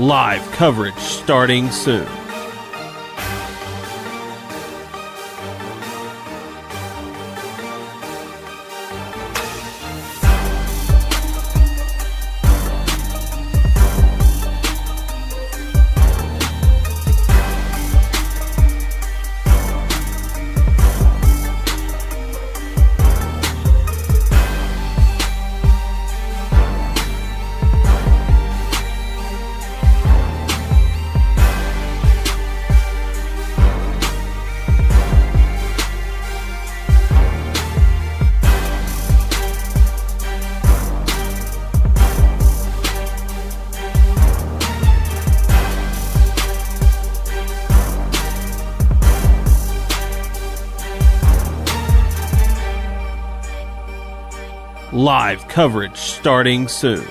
Live coverage starting soon. Live coverage starting soon.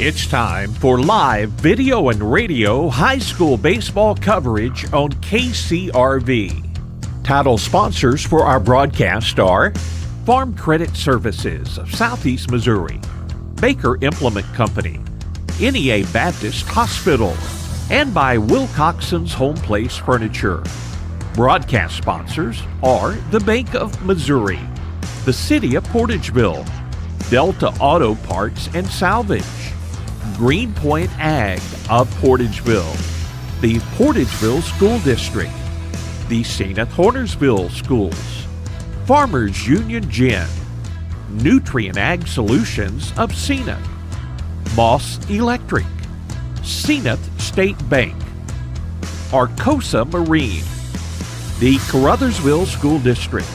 It's time for live video and radio high school baseball coverage on KCRV. Title sponsors for our broadcast are Farm Credit Services of Southeast Missouri, Baker Implement Company, NEA Baptist Hospital, and by Wilcoxon's Home Place Furniture. Broadcast sponsors are the Bank of Missouri, the City of Portageville, Delta Auto Parts and Salvage, Greenpoint Ag of Portageville, the Portageville School District, the St. Hornersville Schools, Farmers Union Gin, Nutrient Ag Solutions of Zenith, Moss Electric, Zenith State Bank, Arcosa Marine, the Caruthersville School District,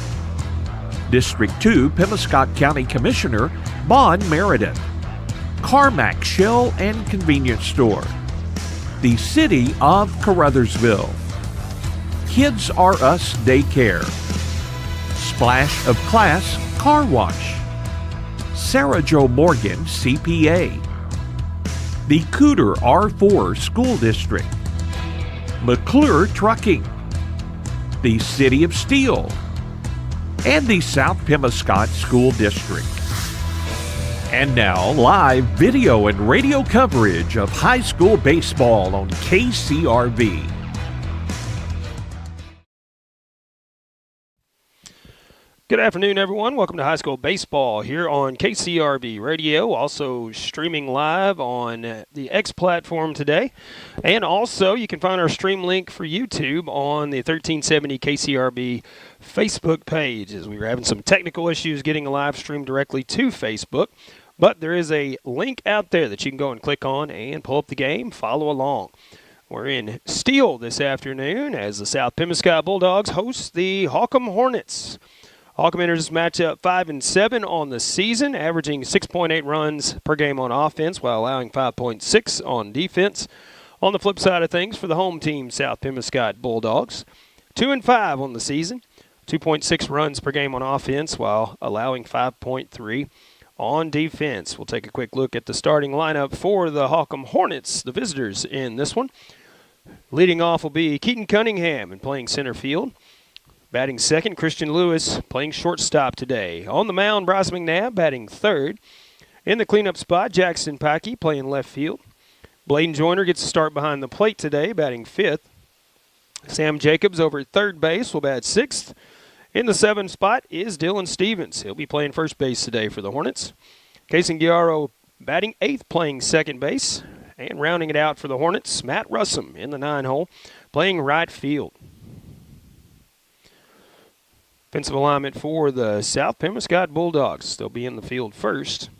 District 2 Pemiscot County Commissioner Bon Meredith, Carmack Shell and Convenience Store, the City of Caruthersville, Kids R Us Daycare, Splash of Class Car Wash, Sarah Jo Morgan CPA, the Cooter R4 School District, McClure Trucking, the City of Steele, and the South Pemiscot School District. And now, live video and radio coverage of high school baseball on KCRV. Good afternoon, everyone. Welcome to high school baseball here on KCRV Radio, also streaming live on the X platform today. And also, you can find our stream link for YouTube on the 1370 KCRV Facebook page, as we were having some technical issues getting a live stream directly to Facebook. But there is a link out there that you can go and click on and pull up the game, follow along. We're in Steele this afternoon as the South Pemiscot Bulldogs host the Holcomb Hornets. Holcomb enters this matchup 5-7 on the season, averaging 6.8 runs per game on offense while allowing 5.6 on defense. On the flip side of things for the home team, South Pemiscot Bulldogs, 2-5 on the season, 2.6 runs per game on offense while allowing 5.3 on defense. We'll take a quick look at the starting lineup for the Holcomb Hornets, the visitors in this one. Leading off will be Keaton Cunningham and playing center field. Batting second, Christian Lewis playing shortstop today. On the mound, Bryce McNabb batting third. In the cleanup spot, Jackson Packey playing left field. Bladen Joyner gets a start behind the plate today, batting fifth. Sam Jacobs over at third base will bat sixth. In the seventh spot is Dylan Stevens. He'll be playing first base today for the Hornets. Kason Guiaro batting eighth, playing second base. And rounding it out for the Hornets, Matt Russum in the 9-hole, playing right field. Offensive alignment for the South Pemiscot Bulldogs. They'll be in the field first.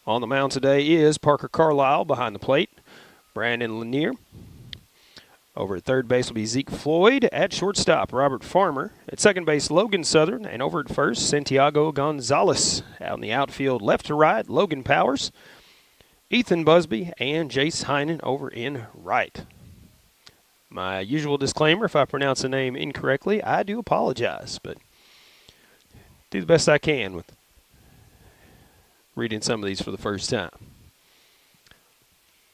On the mound today is Parker Carlisle behind the plate. Brandon Lanier. Over at third base will be Zeke Floyd. At shortstop, Robert Farmer. At second base, Logan Southern. And over at first, Santiago Gonzalez. Out in the outfield, left to right, Logan Powers, Ethan Busby, and Jace Heinen over in right. My usual disclaimer, if I pronounce the name incorrectly, I do apologize, but do the best I can with reading some of these for the first time.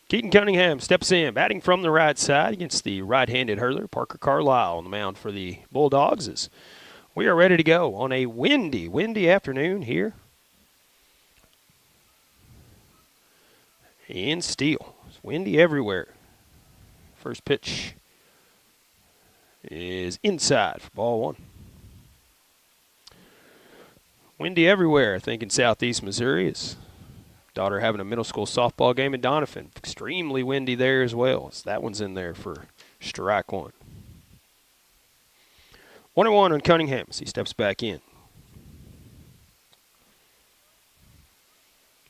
Keaton Cunningham steps in, batting from the right side against the right-handed hurler, Parker Carlisle, on the mound for the Bulldogs. As we are ready to go on a windy afternoon here in Steele. It's windy everywhere. First pitch is inside for ball one. Windy everywhere, I think, in southeast Missouri. His daughter having a middle school softball game in Doniphan. Extremely windy there as well. So that one's in there for strike one. 1-1 on Cunningham as he steps back in.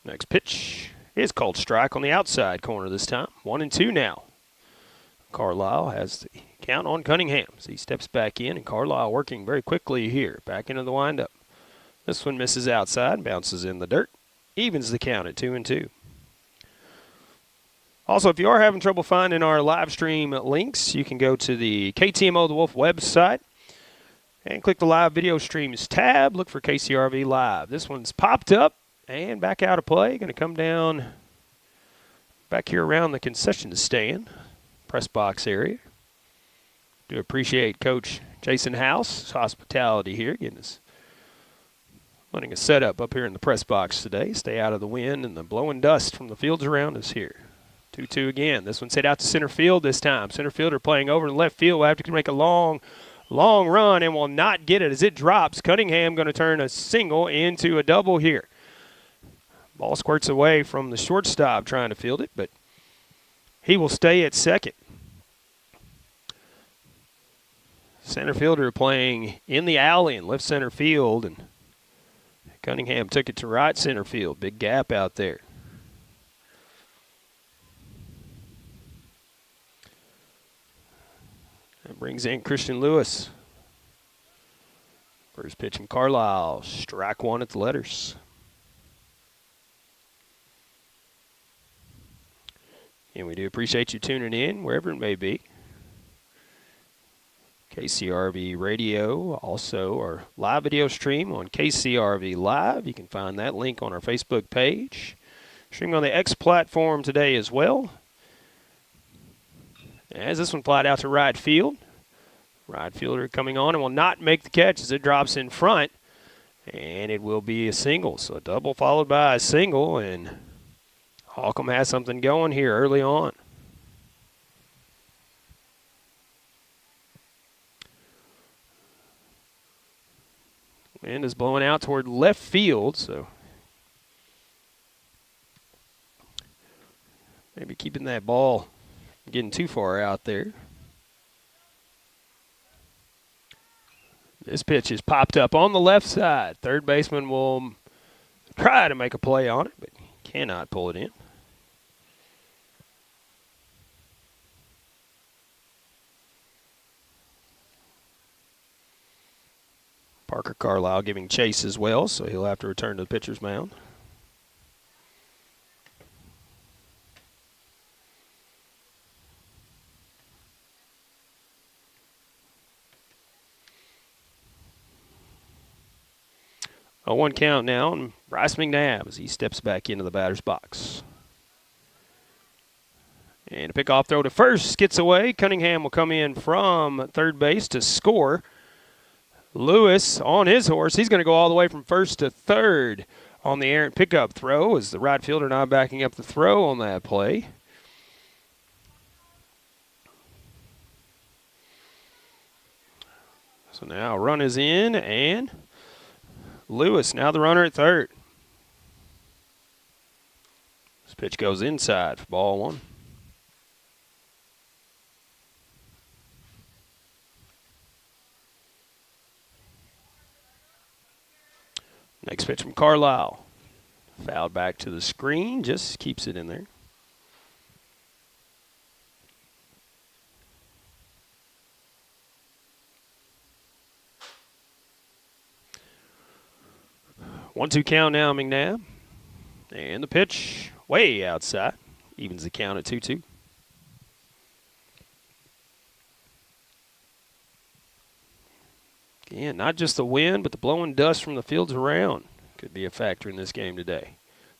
Next pitch is called strike on the outside corner this time. 1-2 now. Carlisle has the count on Cunningham as he steps back in, and Carlisle working very quickly here. Back into the windup. This one misses outside, bounces in the dirt. Evens the count at 2-2. Also, if you are having trouble finding our live stream links, you can go to the KTMO The Wolf website and click the live video streams tab. Look for KCRV Live. This one's popped up and back out of play. Going to come down back here around the concession stand, press box area. Do appreciate Coach Jason House's hospitality here, getting us running a setup up here in the press box today. Stay out of the wind and the blowing dust from the fields around us here. 2-2 again. This one's hit out to center field this time. Center fielder playing over in left field. We'll have to make a long run and will not get it as it drops. Cunningham going to turn a single into a double here. Ball squirts away from the shortstop trying to field it, but he will stay at second. Center fielder playing in the alley in left center field, and Cunningham took it to right center field. Big gap out there. That brings in Christian Lewis. First pitch from Carlisle. Strike one at the letters. And we do appreciate you tuning in, wherever it may be. KCRV Radio, also our live video stream on KCRV Live. You can find that link on our Facebook page. Streaming on the X platform today as well. As this one flied out to right field. Right fielder coming on and will not make the catch as it drops in front. And it will be a single. So a double followed by a single, and Holcomb has something going here early on. Wind is blowing out toward left field, so maybe keeping that ball from getting too far out there. This pitch is popped up on the left side. Third baseman will try to make a play on it, but cannot pull it in. Parker Carlisle giving chase as well, so he'll have to return to the pitcher's mound. A 1 count now, and Bryce McNabb as he steps back into the batter's box. And a pickoff throw to first gets away. Cunningham will come in from third base to score. Lewis on his horse. He's going to go all the way from first to third on the errant pickup throw as the right fielder now backing up the throw on that play. So now a run is in, and Lewis now the runner at third. This pitch goes inside for ball one. Next pitch from Carlisle. Fouled back to the screen, just keeps it in there. 1-2 count now, McNabb. And the pitch way outside. Evens the count at 2-2. Again, not just the wind, but the blowing dust from the fields around could be a factor in this game today.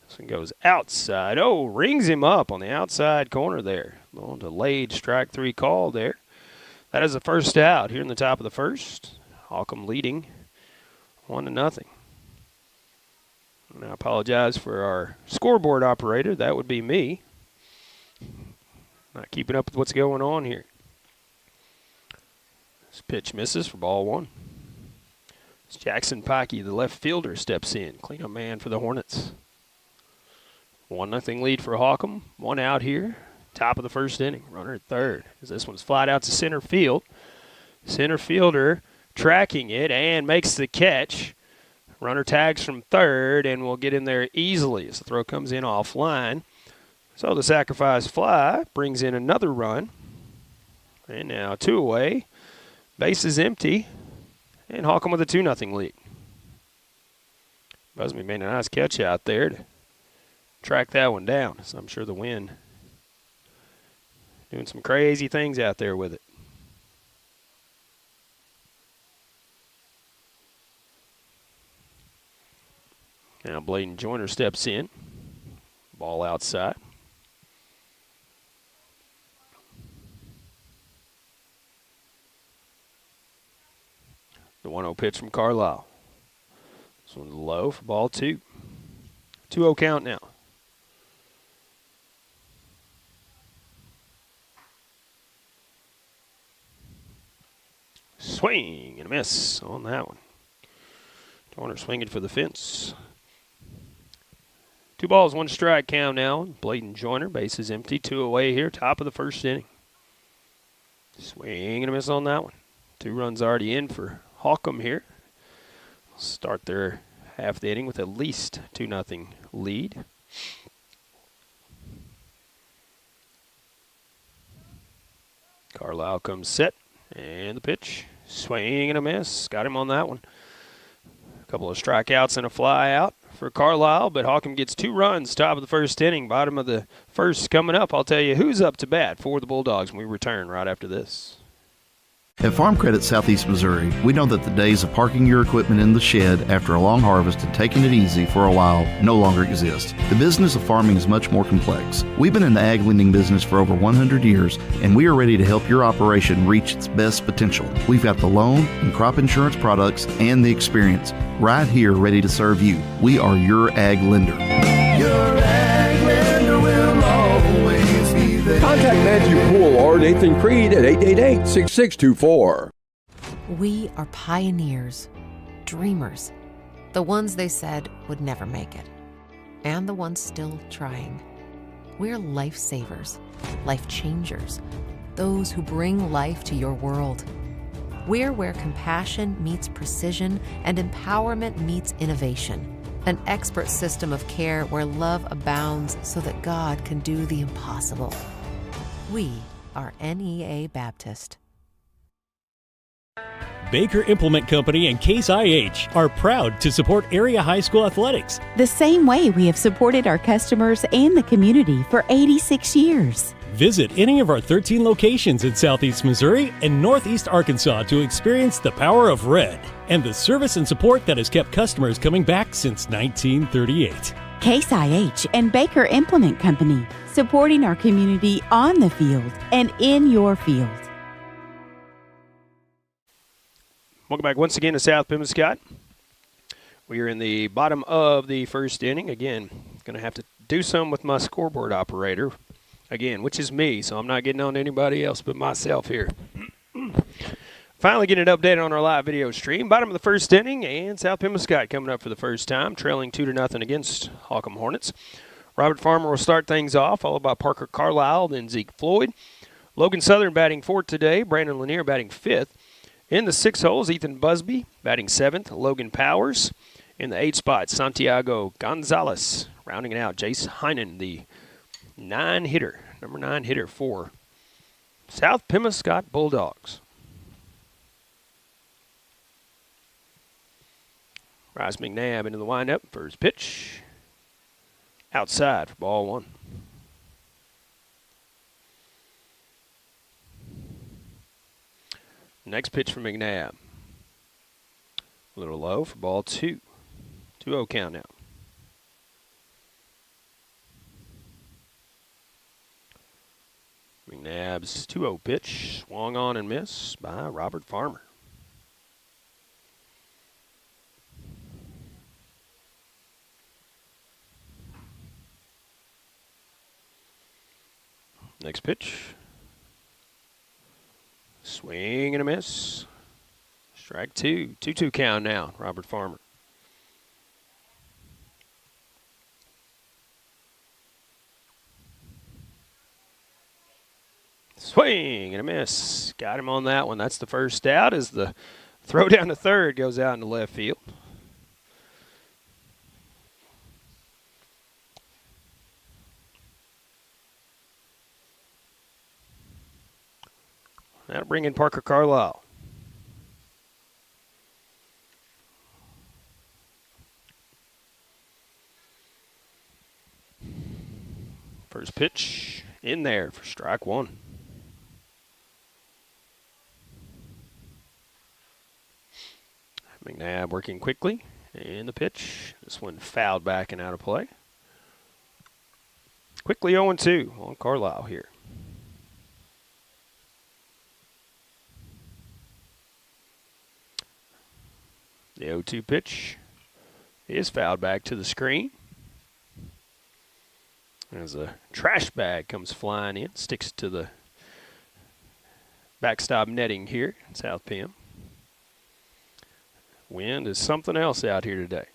This one goes outside. Oh, rings him up on the outside corner there. A little delayed strike 3 call there. That is the first out here in the top of the first. Holcomb leading 1-0. And I apologize for our scoreboard operator. That would be me. Not keeping up with what's going on here. This pitch misses for ball 1. As Jackson Pikey, the left fielder, steps in. Cleanup man for the Hornets. 1-0 lead for Holcomb. 1 out here. Top of the first inning. Runner at third. As this one's flied out to center field. Center fielder tracking it and makes the catch. Runner tags from third and will get in there easily as the throw comes in offline. So the sacrifice fly brings in another run. And now 2 away. Base is empty. And Holcomb with a 2-0 lead. Busby made a nice catch out there to track that one down. So I'm sure the wind doing some crazy things out there with it. Now Bladen Joyner steps in. Ball outside. The 1-0 pitch from Carlisle. This one's low for ball 2. 2-0 count now. Swing and a miss on that one. Joyner swinging for the fence. 2 balls, 1 strike count now. Bladen Joyner, base is empty. 2 away here, top of the first inning. Swing and a miss on that one. 2 runs already in for Holcomb here. Start their half the inning with at least 2-0 lead. Carlisle comes set, and the pitch. Swing and a miss. Got him on that one. A couple of strikeouts and a fly out for Carlisle, but Holcomb gets 2 runs, top of the first inning. Bottom of the first coming up. I'll tell you who's up to bat for the Bulldogs when we return right after this. At Farm Credit Southeast Missouri, we know that the days of parking your equipment in the shed after a long harvest and taking it easy for a while no longer exist. The business of farming is much more complex. We've been in the ag lending business for over 100 years, and we are ready to help your operation reach its best potential. We've got the loan and crop insurance products and the experience right here ready to serve you. We are your ag lender. Your ag lender will always be there. Contact Matthew Poole or Nathan Creed at 888-6624. We are pioneers, dreamers, the ones they said would never make it, and the ones still trying. We're lifesavers, life changers, those who bring life to your world. We're where compassion meets precision and empowerment meets innovation. An expert system of care where love abounds so that God can do the impossible. We are NEA Baptist. Baker Implement Company and Case IH are proud to support area high school athletics. The same way we have supported our customers and the community for 86 years. Visit any of our 13 locations in Southeast Missouri and Northeast Arkansas to experience the power of red and the service and support that has kept customers coming back since 1938. Case IH and Baker Implement Company, supporting our community on the field and in your field. Welcome back once again to South Pemiscot. We are in the bottom of the first inning. Again, going to have to do some with my scoreboard operator. Again, which is me, so I'm not getting on to anybody else but myself here. Finally getting it updated on our live video stream. Bottom of the first inning, and South Pemiscot coming up for the first time, trailing 2-0 against Holcomb Hornets. Robert Farmer will start things off, followed by Parker Carlisle, then Zeke Floyd. Logan Southern batting 4th today, Brandon Lanier batting 5th. In the 6 holes, Ethan Busby batting 7th, Logan Powers. In the 8 spot, Santiago Gonzalez. Rounding it out, Jace Heinen, the number 9 hitter for South Pemiscot Bulldogs. Bryce McNabb into the windup. First pitch. Outside for ball one. Next pitch for McNabb. A little low for ball two. 2-0 count now. McNabb's 2-0 pitch. Swung on and missed by Robert Farmer. Next pitch. Swing and a miss. Strike two. 2-2 count now, Robert Farmer. Swing and a miss. Got him on that one. That's the first out as the throw down to third goes out into left field. That'll bring in Parker Carlisle. First pitch in there for strike one. McNabb working quickly. And the pitch. This one fouled back and out of play. Quickly 0-2 on Carlisle here. The 0-2 pitch is fouled back to the screen. As a trash bag comes flying in, sticks to the backstop netting here in South Pem. Wind is something else out here today.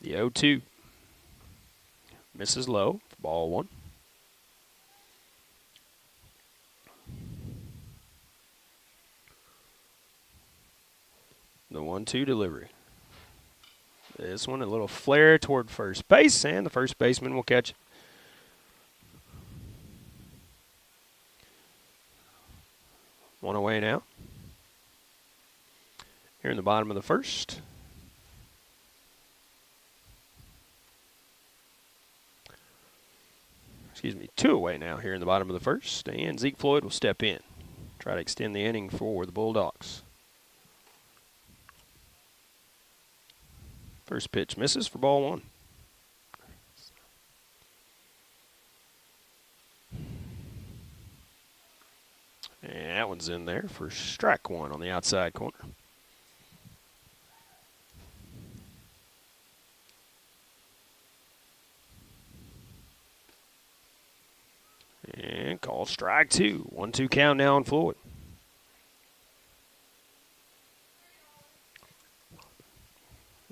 The 0-2 misses low, ball one. The 1-2 delivery. This one a little flare toward first base, and the first baseman will catch it. One away now. Here in the bottom of the first. Excuse me, 2 away now here in the bottom of the first, and Zeke Floyd will step in. Try to extend the inning for the Bulldogs. First pitch misses for ball one. And that one's in there for strike one on the outside corner. And called strike two. 1-2 count now on Floyd.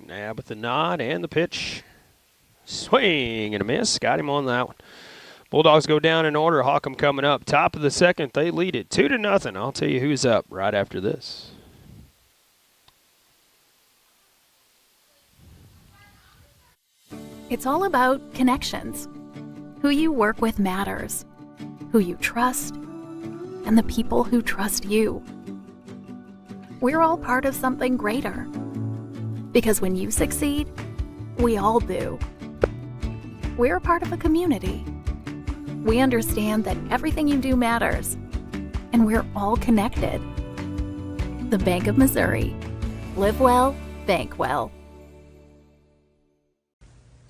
Now with the nod and the pitch. Swing and a miss. Got him on that one. Bulldogs go down in order. Holcomb coming up. Top of the second. They lead it 2-0. I'll tell you who's up right after this. It's all about connections. Who you work with matters. Who you trust. And the people who trust you. We're all part of something greater. Because when you succeed, we all do. We're a part of a community. We understand that everything you do matters, and we're all connected. The Bank of Missouri. Live well, bank well.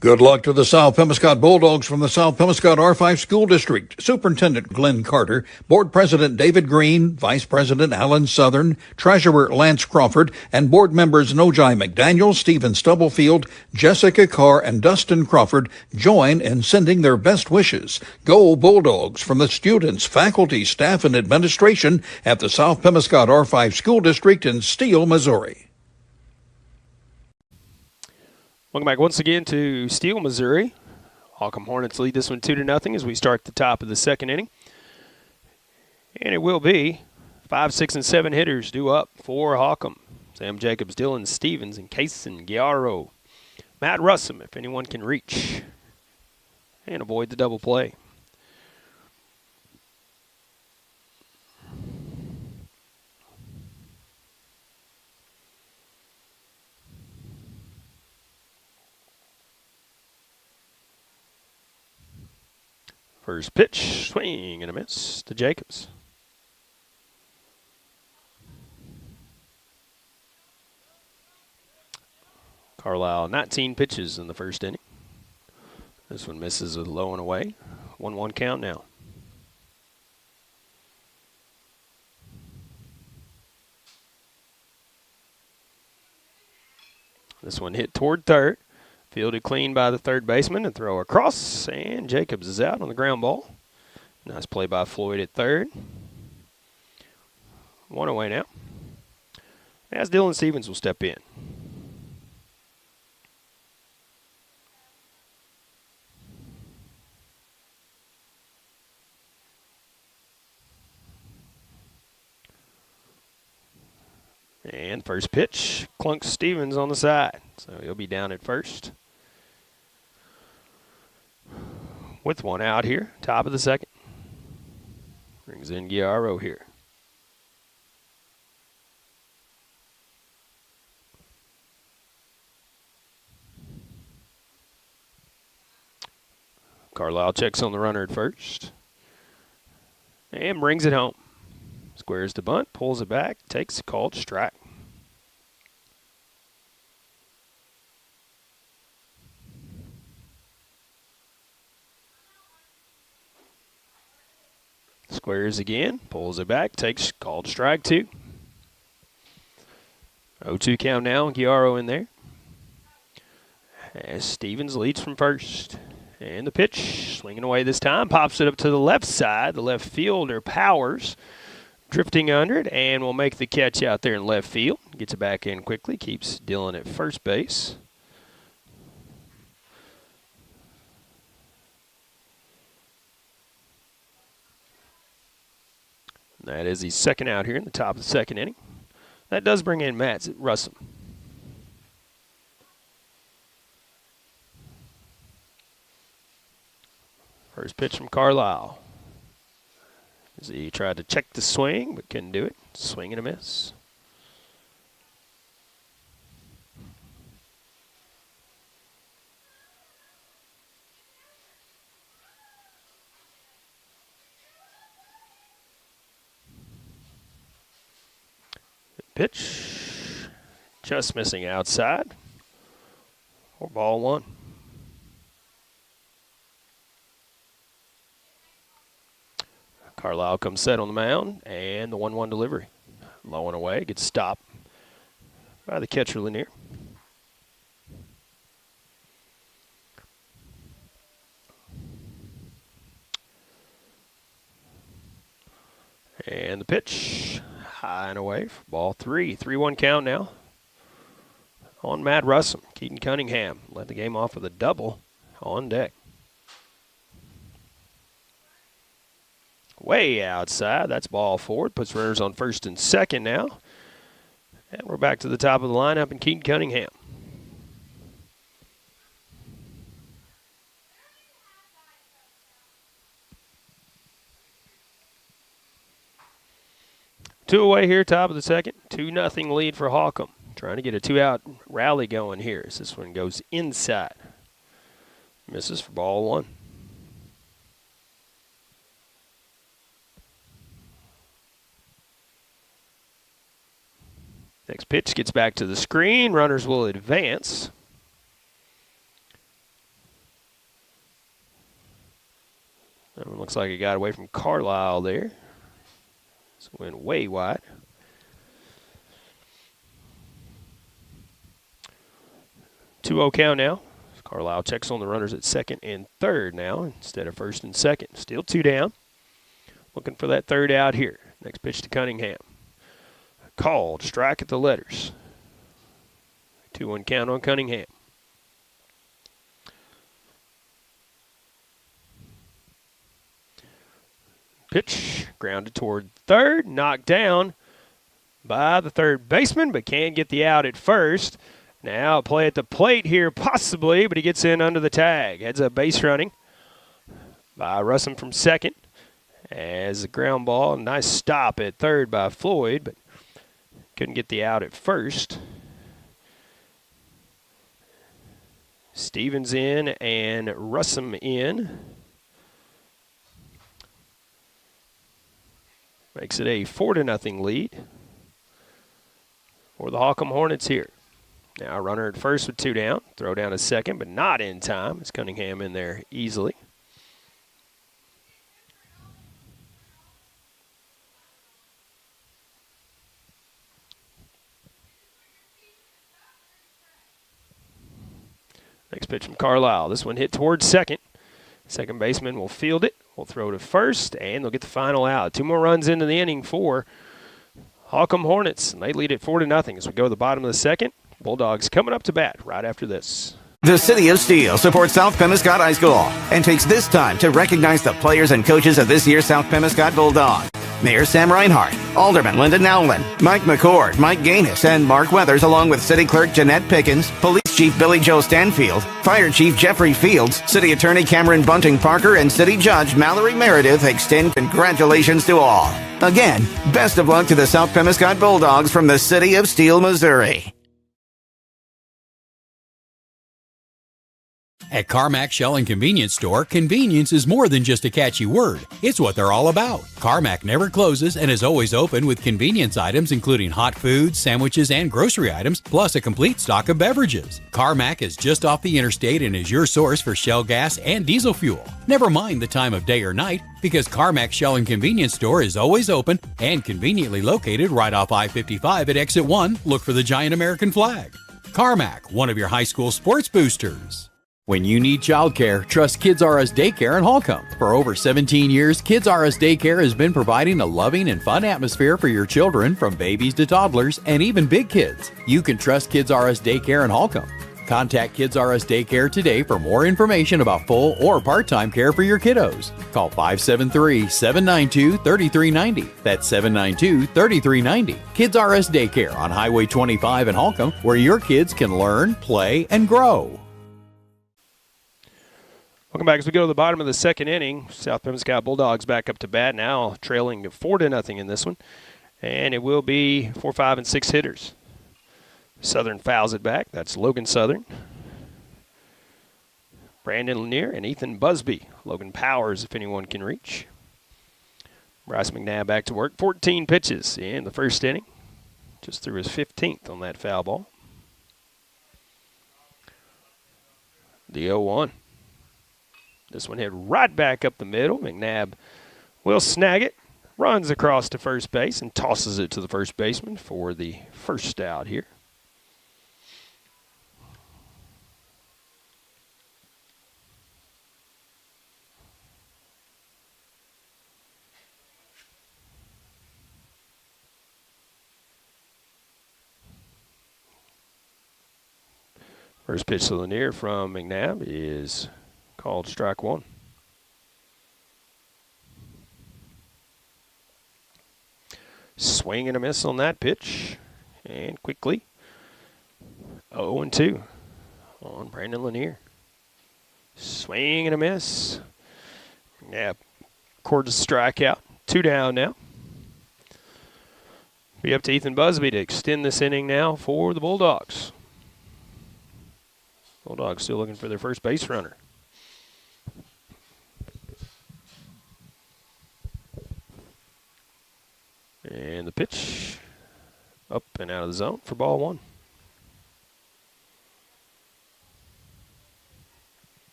Good luck to the South Pemiscot Bulldogs from the South Pemiscot R5 School District. Superintendent Glenn Carter, Board President David Green, Vice President Alan Southern, Treasurer Lance Crawford, and board members Nojai McDaniel, Stephen Stubblefield, Jessica Carr, and Dustin Crawford join in sending their best wishes. Go Bulldogs from the students, faculty, staff, and administration at the South Pemiscot R5 School District in Steele, Missouri. Welcome back once again to Steele, Missouri. Holcomb Hornets lead this one 2-0 as we start the top of the second inning. And it will be 5, 6, and 7 hitters due up for Holcomb. Sam Jacobs, Dylan Stevens, and Kaysen Giaro. Matt Russum, if anyone can reach and avoid the double play. First pitch, swing and a miss to Jacobs. Carlisle 19 pitches in the first inning. This one misses with low and away. 1-1 count now. This one hit toward third. Fielded clean by the third baseman and throw across. And Jacobs is out on the ground ball. Nice play by Floyd at third. 1 away now. As Dylan Stevens will step in. And first pitch, clunks Stevens on the side. So he'll be down at first. With one out here, top of the second. Brings in Giaro here. Carlisle checks on the runner at first. And brings it home. Squares the bunt, pulls it back, takes a called strike. Squares again, pulls it back, takes called strike 2. 0-2 count now, Giaro in there. As Stevens leads from first. And the pitch, swinging away this time, pops it up to the left side. The left fielder, Powers, drifting under it, and will make the catch out there in left field. Gets it back in quickly, keeps Dylan at first base. That is the second out here in the top of the second inning. That does bring in Matt Russell. First pitch from Carlisle. As he tried to check the swing, but couldn't do it. Swing and a miss. Pitch, just missing outside. For ball 1. Carlisle comes set on the mound, and the 1-1 delivery. Low and away, gets stopped by the catcher Lanier. And the pitch, high and away for ball 3. 3-1 count now on Matt Russell. Keaton Cunningham led the game off with a double on deck. Way outside, that's ball 4. Puts runners on first and second now. And we're back to the top of the lineup and Keaton Cunningham. Two away here, top of the second. 2-0 lead for Holcomb. Trying to get a 2-out rally going here as this one goes inside. Misses for ball 1. Next pitch gets back to the screen. Runners will advance. That one looks like it got away from Carlisle there. So it went way wide. Two-0 count now. Carlisle checks on the runners at second and third now instead of first and second. Still 2 down. Looking for that third out here. Next pitch to Cunningham. Called, strike at the letters. 2-1 count on Cunningham. Pitch, grounded toward third, knocked down by the third baseman, but can't get the out at first. Now a play at the plate here, possibly, but he gets in under the tag. Heads up base running by Russell from second. As a ground ball, nice stop at third by Floyd, but couldn't get the out at first. Stevens in and Russell in. Makes it a 4-0 lead for the Holcomb Hornets here. Now runner at first with 2 down. Throw down to second, but not in time. It's Cunningham in there easily. Next pitch from Carlisle. This one hit towards second. Second baseman will field it. Will throw to first, and they'll get the final out. 2 more runs into the inning for Holcomb Hornets, and they lead it 4-0 as we go to the bottom of the second. Bulldogs coming up to bat right after this. The City of Steele supports South Pemiscot High School and takes this time to recognize the players and coaches of this year's South Pemiscot Bulldogs. Mayor Sam Reinhardt, Alderman Linda Nowlin, Mike McCord, Mike Gaines, and Mark Weathers, along with City Clerk Jeanette Pickens, Police Chief Billy Joe Stanfield, Fire Chief Jeffrey Fields, City Attorney Cameron Bunting Parker, and City Judge Mallory Meredith extend congratulations to all. Again, best of luck to the South Pemiscot Bulldogs from the City of Steele, Missouri. At Carmack Shell and Convenience Store, convenience is more than just a catchy word. It's what they're all about. Carmack never closes and is always open with convenience items including hot foods, sandwiches, and grocery items, plus a complete stock of beverages. Carmack is just off the interstate and is your source for Shell gas and diesel fuel. Never mind the time of day or night, because Carmack Shell and Convenience Store is always open and conveniently located right off I-55 at Exit 1. Look for the giant American flag. Carmack, one of your high school sports boosters. When you need childcare, trust Kids R Us Daycare in Holcomb. For over 17 years, Kids R Us Daycare has been providing a loving and fun atmosphere for your children, from babies to toddlers and even big kids. You can trust Kids R Us Daycare in Holcomb. Contact Kids R Us Daycare today for more information about full or part-time care for your kiddos. Call 573-792-3390. That's 792-3390. Kids R Us Daycare on Highway 25 in Holcomb, where your kids can learn, play, and grow. Welcome back as we go to the bottom of the second inning. South Pemiscot Bulldogs back up to bat now, trailing 4-0 in this one. And it will be 4, 5, and 6 hitters. Southern fouls it back. That's Logan Southern, Brandon Lanier, and Ethan Busby. Logan Powers, if anyone can reach. Bryce McNabb back to work. 14 pitches in the first inning. Just threw his 15th on that foul ball. The 0-1. This one hit right back up the middle. McNabb will snag it, runs across to first base, and tosses it to the first baseman for the first out here. First pitch to Lanier from McNabb is called strike one. Swing and a miss on that pitch. And quickly, 0-2 on Brandon Lanier. Swing and a miss. Yeah, records a strikeout. 2 down now. Be up to Ethan Busby to extend this inning now for the Bulldogs. Bulldogs still looking for their first base runner. And the pitch up and out of the zone for ball one.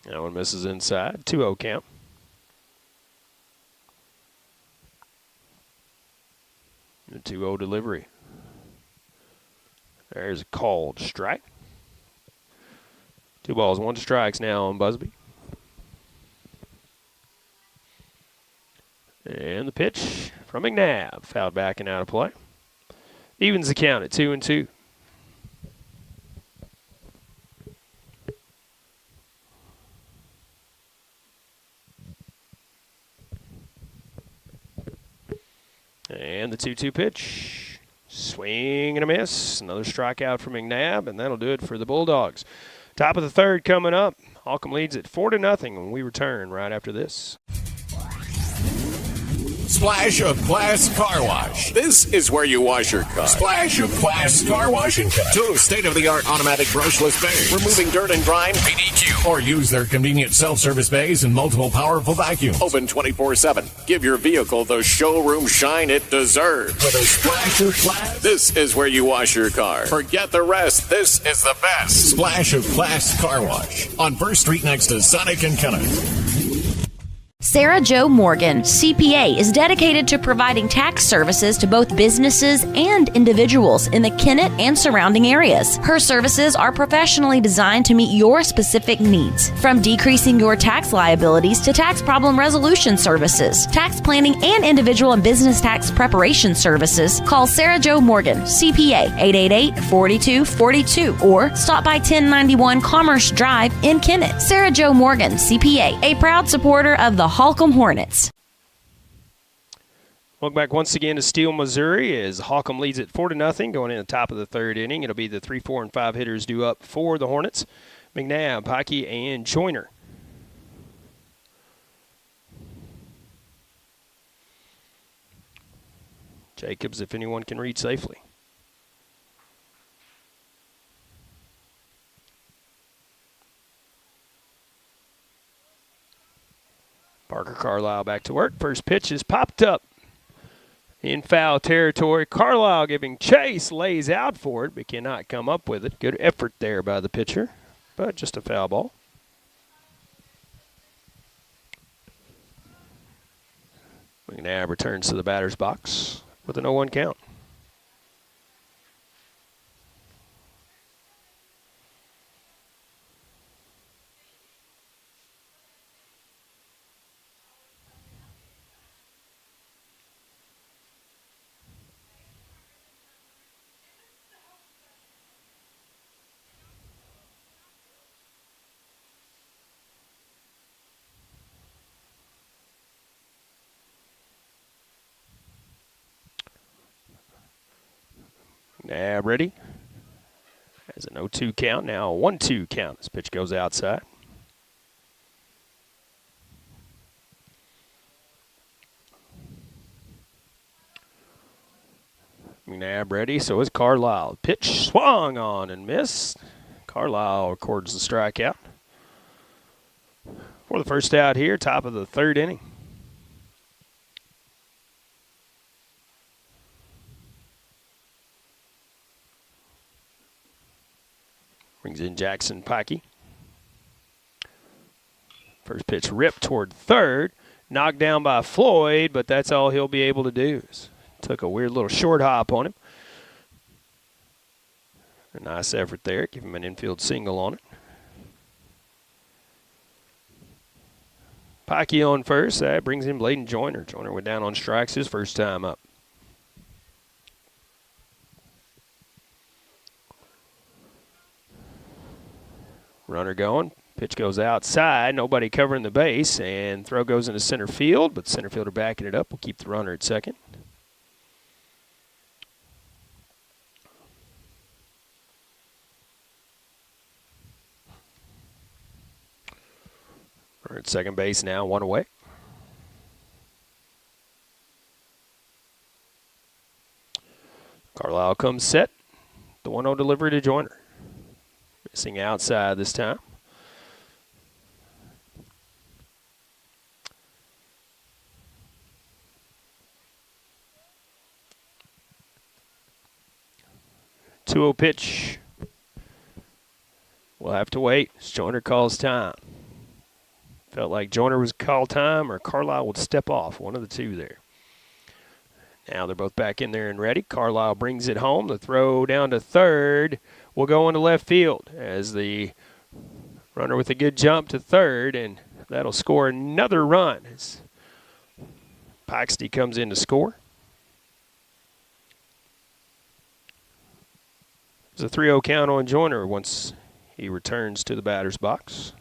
That one misses inside. 2-0 count. The 2-0 delivery. There's a called strike. 2 balls, 1 strikes now on Busby. And the pitch from McNabb. Fouled back and out of play. Evens the count at 2-2. And the 2-2 pitch. Swing and a miss. Another strikeout from McNabb, and that'll do it for the Bulldogs. Top of the third coming up. Holcomb leads at 4-0 when we return right after this. Splash of Class Car Wash. This is where you wash your car. Splash of Class Car Wash and Cut. 2 state-of-the-art automatic brushless bags. Removing dirt and grime. PDQ Or use their convenient self-service bays and multiple powerful vacuums. Open 24/7. Give your vehicle the showroom shine it deserves. With a splash of class. This is where you wash your car. Forget the rest. This is the best. Splash of Class Car Wash on 1st Street next to Sonic and Kenneth. Sarah Jo Morgan, CPA, is dedicated to providing tax services to both businesses and individuals in the Kennett and surrounding areas. Her services are professionally designed to meet your specific needs, from decreasing your tax liabilities to tax problem resolution services, tax planning, and individual and business tax preparation services. Call Sarah Jo Morgan, CPA, 888-4242, or stop by 1091 Commerce Drive in Kennett. Sarah Jo Morgan, CPA, a proud supporter of the Holcomb Hornets. Welcome back once again to Steele, Missouri, as Holcomb leads it 4-0 going in the top of the third inning. It'll be the 3, 4, and 5 hitters due up for the Hornets: McNabb, Pikey, and Joyner. Jacobs, if anyone can read safely. Parker Carlisle back to work. First pitch is popped up in foul territory. Carlisle giving chase, lays out for it, but cannot come up with it. Good effort there by the pitcher, but just a foul ball. McNabb returns to the batter's box with an 0-1 count. Now ready. Has an 0-2 count, now a 1-2 count. This pitch goes outside. McNabb ready, so is Carlisle. Pitch swung on and missed. Carlisle records the strikeout for the first out here, top of the third inning. Brings in Jackson Pikey. First pitch ripped toward third. Knocked down by Floyd, but that's all he'll be able to do. Took a weird little short hop on him. A nice effort there. Give him an infield single on it. Pikey on first. That brings in Bladen Joyner. Joyner went down on strikes his first time up. Runner going. Pitch goes outside. Nobody covering the base. And throw goes into center field. But center fielder backing it up will keep the runner at second. Runner at second base now, one away. Carlisle comes set. The 1-0 delivery to Joyner. Missing outside this time. Two-0 pitch. We'll have to wait as Joyner calls time. Felt like Joyner was call time or Carlisle would step off. One of the two there. Now they're both back in there and ready. Carlisle brings it home. The throw down to third will go into left field as the runner with a good jump to third, and that'll score another run as Paxty comes in to score. There's a 3-0 count on Joyner once he returns to the batter's box.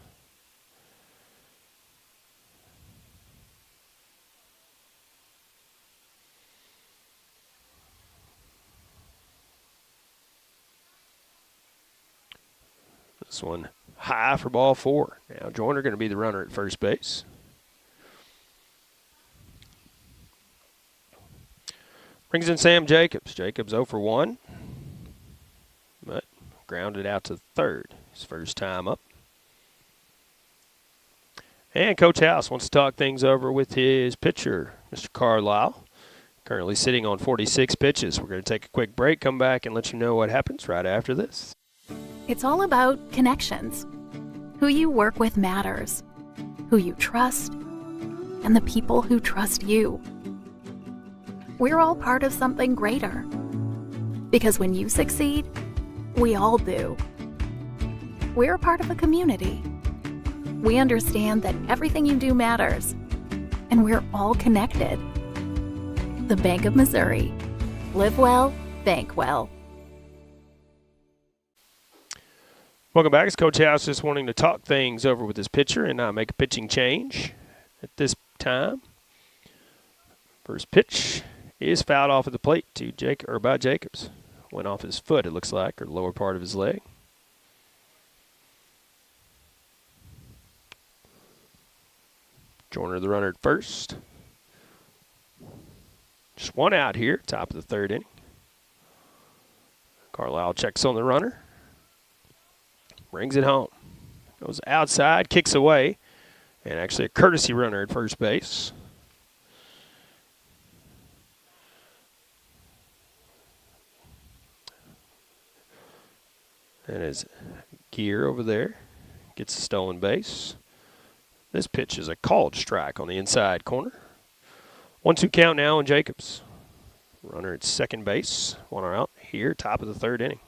This one high for ball four. Now Joyner going to be the runner at first base. Brings in Sam Jacobs. Jacobs 0 for 1. But grounded out to third. His first time up. And Coach House wants to talk things over with his pitcher, Mr. Carlisle, currently sitting on 46 pitches. We're going to take a quick break, come back, and let you know what happens right after this. It's all about connections. Who you work with matters. Who you trust, and the people who trust you. We're all part of something greater. Because when you succeed, we all do. We're a part of a community. We understand that everything you do matters, and we're all connected. The Bank of Missouri. Live well, bank well. Welcome back. It's Coach House just wanting to talk things over with his pitcher and not make a pitching change at this time. First pitch is fouled off at the plate to by Jacobs. Went off his foot, it looks like, or the lower part of his leg. Joyner, the runner at first. Just one out here, top of the third inning. Carlisle checks on the runner. Brings it home. Goes outside, kicks away. And actually a courtesy runner at first base. And his gear over there gets a stolen base. This pitch is a called strike on the inside corner. 1-2 count now on Jacobs. Runner at second base. One out here, top of the third inning.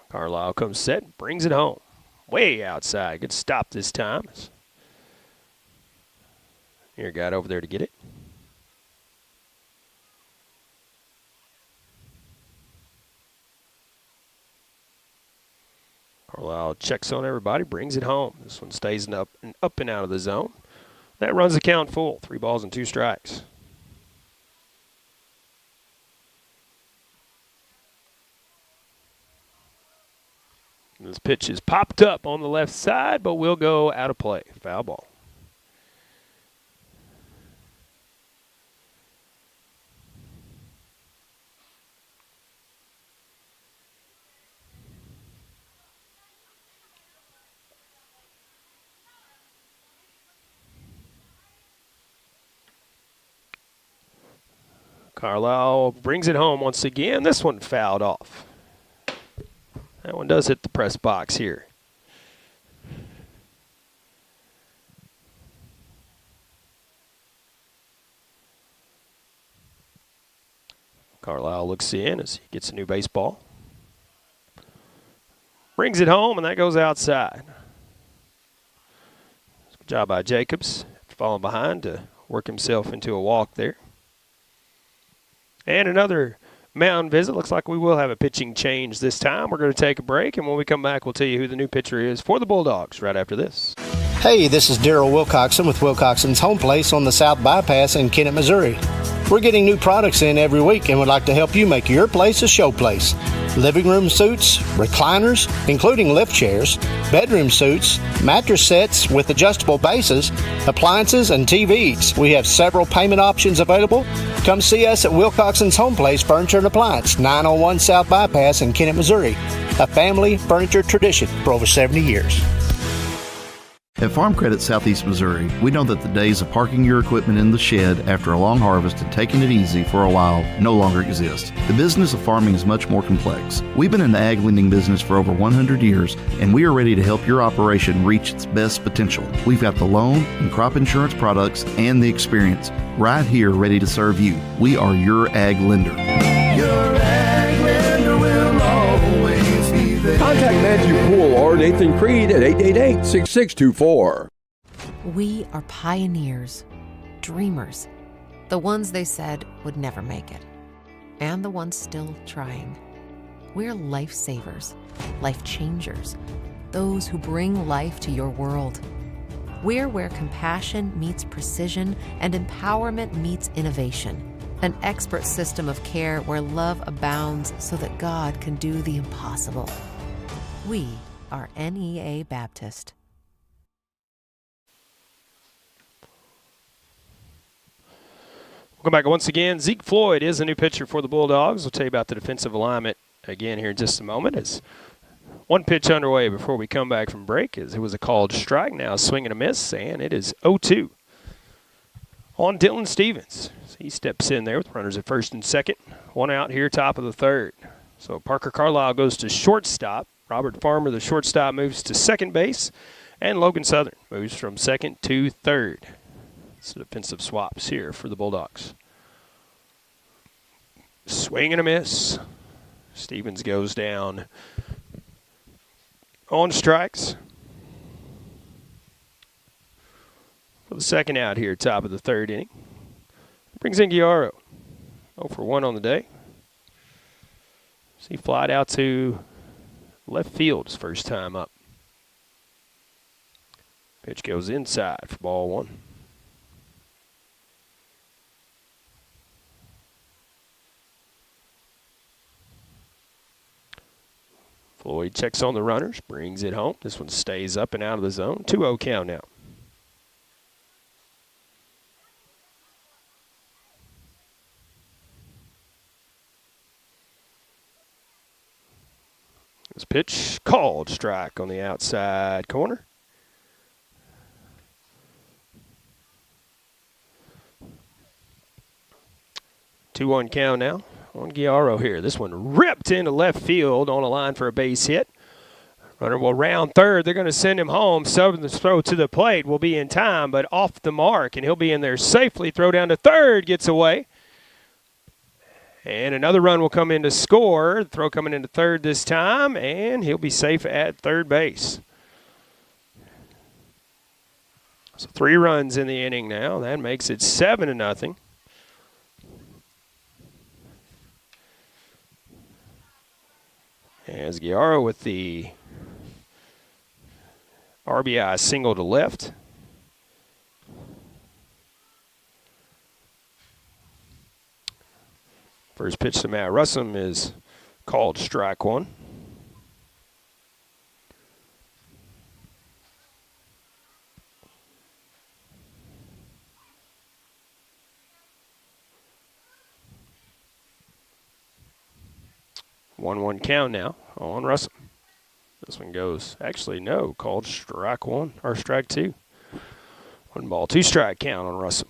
Carlisle comes set, brings it home. Way outside. Good stop this time. Here, got over there to get it. Carlisle checks on everybody, brings it home. This one stays up and out of the zone. That runs the count full. 3 balls and 2 strikes. This pitch is popped up on the left side, but will go out of play. Foul ball. Carlisle brings it home once again. This one fouled off. That one does hit the press box here. Carlisle looks in as he gets a new baseball. Brings it home, and that goes outside. Good job by Jacobs, falling behind to work himself into a walk there. And another mound visit. Looks like we will have a pitching change this time. We're going to take a break, and when we come back, we'll tell you who the new pitcher is for the Bulldogs right after this. Hey, this is Daryl Wilcoxon with Wilcoxon's Home Place on the South Bypass in Kennett, Missouri. We're getting new products in every week and would like to help you make your place a show place. Living room suites, recliners, including lift chairs, bedroom suites, mattress sets with adjustable bases, appliances, and TVs. We have several payment options available. Come see us at Wilcoxon's Home Place Furniture and Appliance, 901 South Bypass in Kennett, Missouri. A family furniture tradition for over 70 years. At Farm Credit Southeast Missouri, we know that the days of parking your equipment in the shed after a long harvest and taking it easy for a while no longer exist. The business of farming is much more complex. We've been in the ag lending business for over 100 years, and we are ready to help your operation reach its best potential. We've got the loan and crop insurance products and the experience right here ready to serve you. We are your ag lender. Your ag lender will always be there. Contact Matthew Poole or Nathan Creed at 888-6624. We are pioneers, dreamers, the ones they said would never make it, and the ones still trying. We're lifesavers, life changers, those who bring life to your world. We're where compassion meets precision and empowerment meets innovation. An expert system of care where love abounds so that God can do the impossible. We are NEA Baptist. Welcome back once again. Zeke Floyd is the new pitcher for the Bulldogs. We'll tell you about the defensive alignment again here in just a moment as One pitch underway before we come back from break, as it was a called strike. Now swing and a miss, and it is 0-2 on Dylan Stevens. So he steps in there with runners at first and second. One out here, top of the third. So Parker Carlisle goes to shortstop. Robert Farmer, the shortstop, moves to second base. And Logan Southern moves from second to third. It's defensive swaps here for the Bulldogs. Swing and a miss. Stevens goes down on strikes. For the second out here, top of the third inning. Brings in Guiaro. 0 for 1 on the day. So he flied out to left field his first time up. Pitch goes inside for ball one. Floyd checks on the runners, brings it home. This one stays up and out of the zone. 2-0 count now. This pitch called strike on the outside corner. Two-one count now on Guiaro here. This one ripped into left field on a line for a base hit. Runner will round third. They're going to send him home. Southern's throw to the plate will be in time, but off the mark, and he'll be in there safely. Throw down to third, gets away. And another run will come in to score. Throw coming into third this time, and he'll be safe at third base. So 3 runs in the inning now. That makes it 7-0. As Guiaro with the RBI single to left. First pitch to Matt Russum is called strike one. One count now on Russum. This one goes, actually no, called strike one or strike two. 1 ball, 2 strike count on Russum.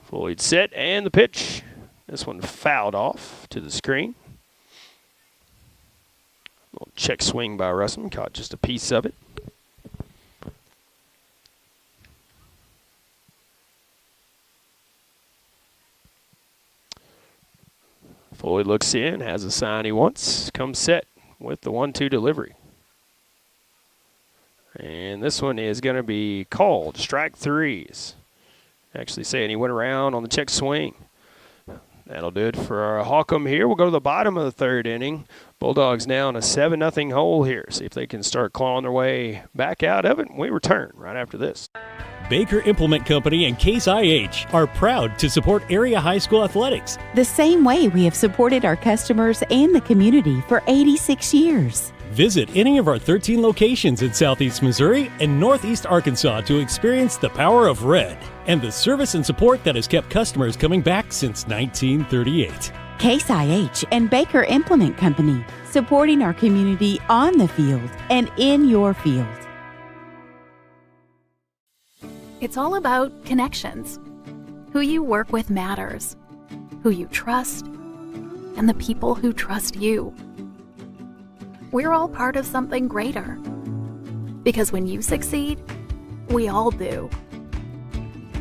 Floyd set and the pitch. This one fouled off to the screen. Little check swing by Russum, caught just a piece of it. Floyd looks in, has a sign he wants, comes set with the 1-2 delivery. And this one is going to be called strike 3. Actually saying he went around on the check swing. That'll do it for Holcomb here. We'll go to the bottom of the third inning. Bulldogs now in a 7-0 hole here. See if they can start clawing their way back out of it. We return right after this. Baker Implement Company and Case IH are proud to support area high school athletics. The same way we have supported our customers and the community for 86 years. Visit any of our 13 locations in Southeast Missouri and Northeast Arkansas to experience the power of red and the service and support that has kept customers coming back since 1938. Case IH and Baker Implement Company, supporting our community on the field and in your field. It's all about connections. Who you work with matters. Who you trust, and the people who trust you. We're all part of something greater. Because when you succeed, we all do.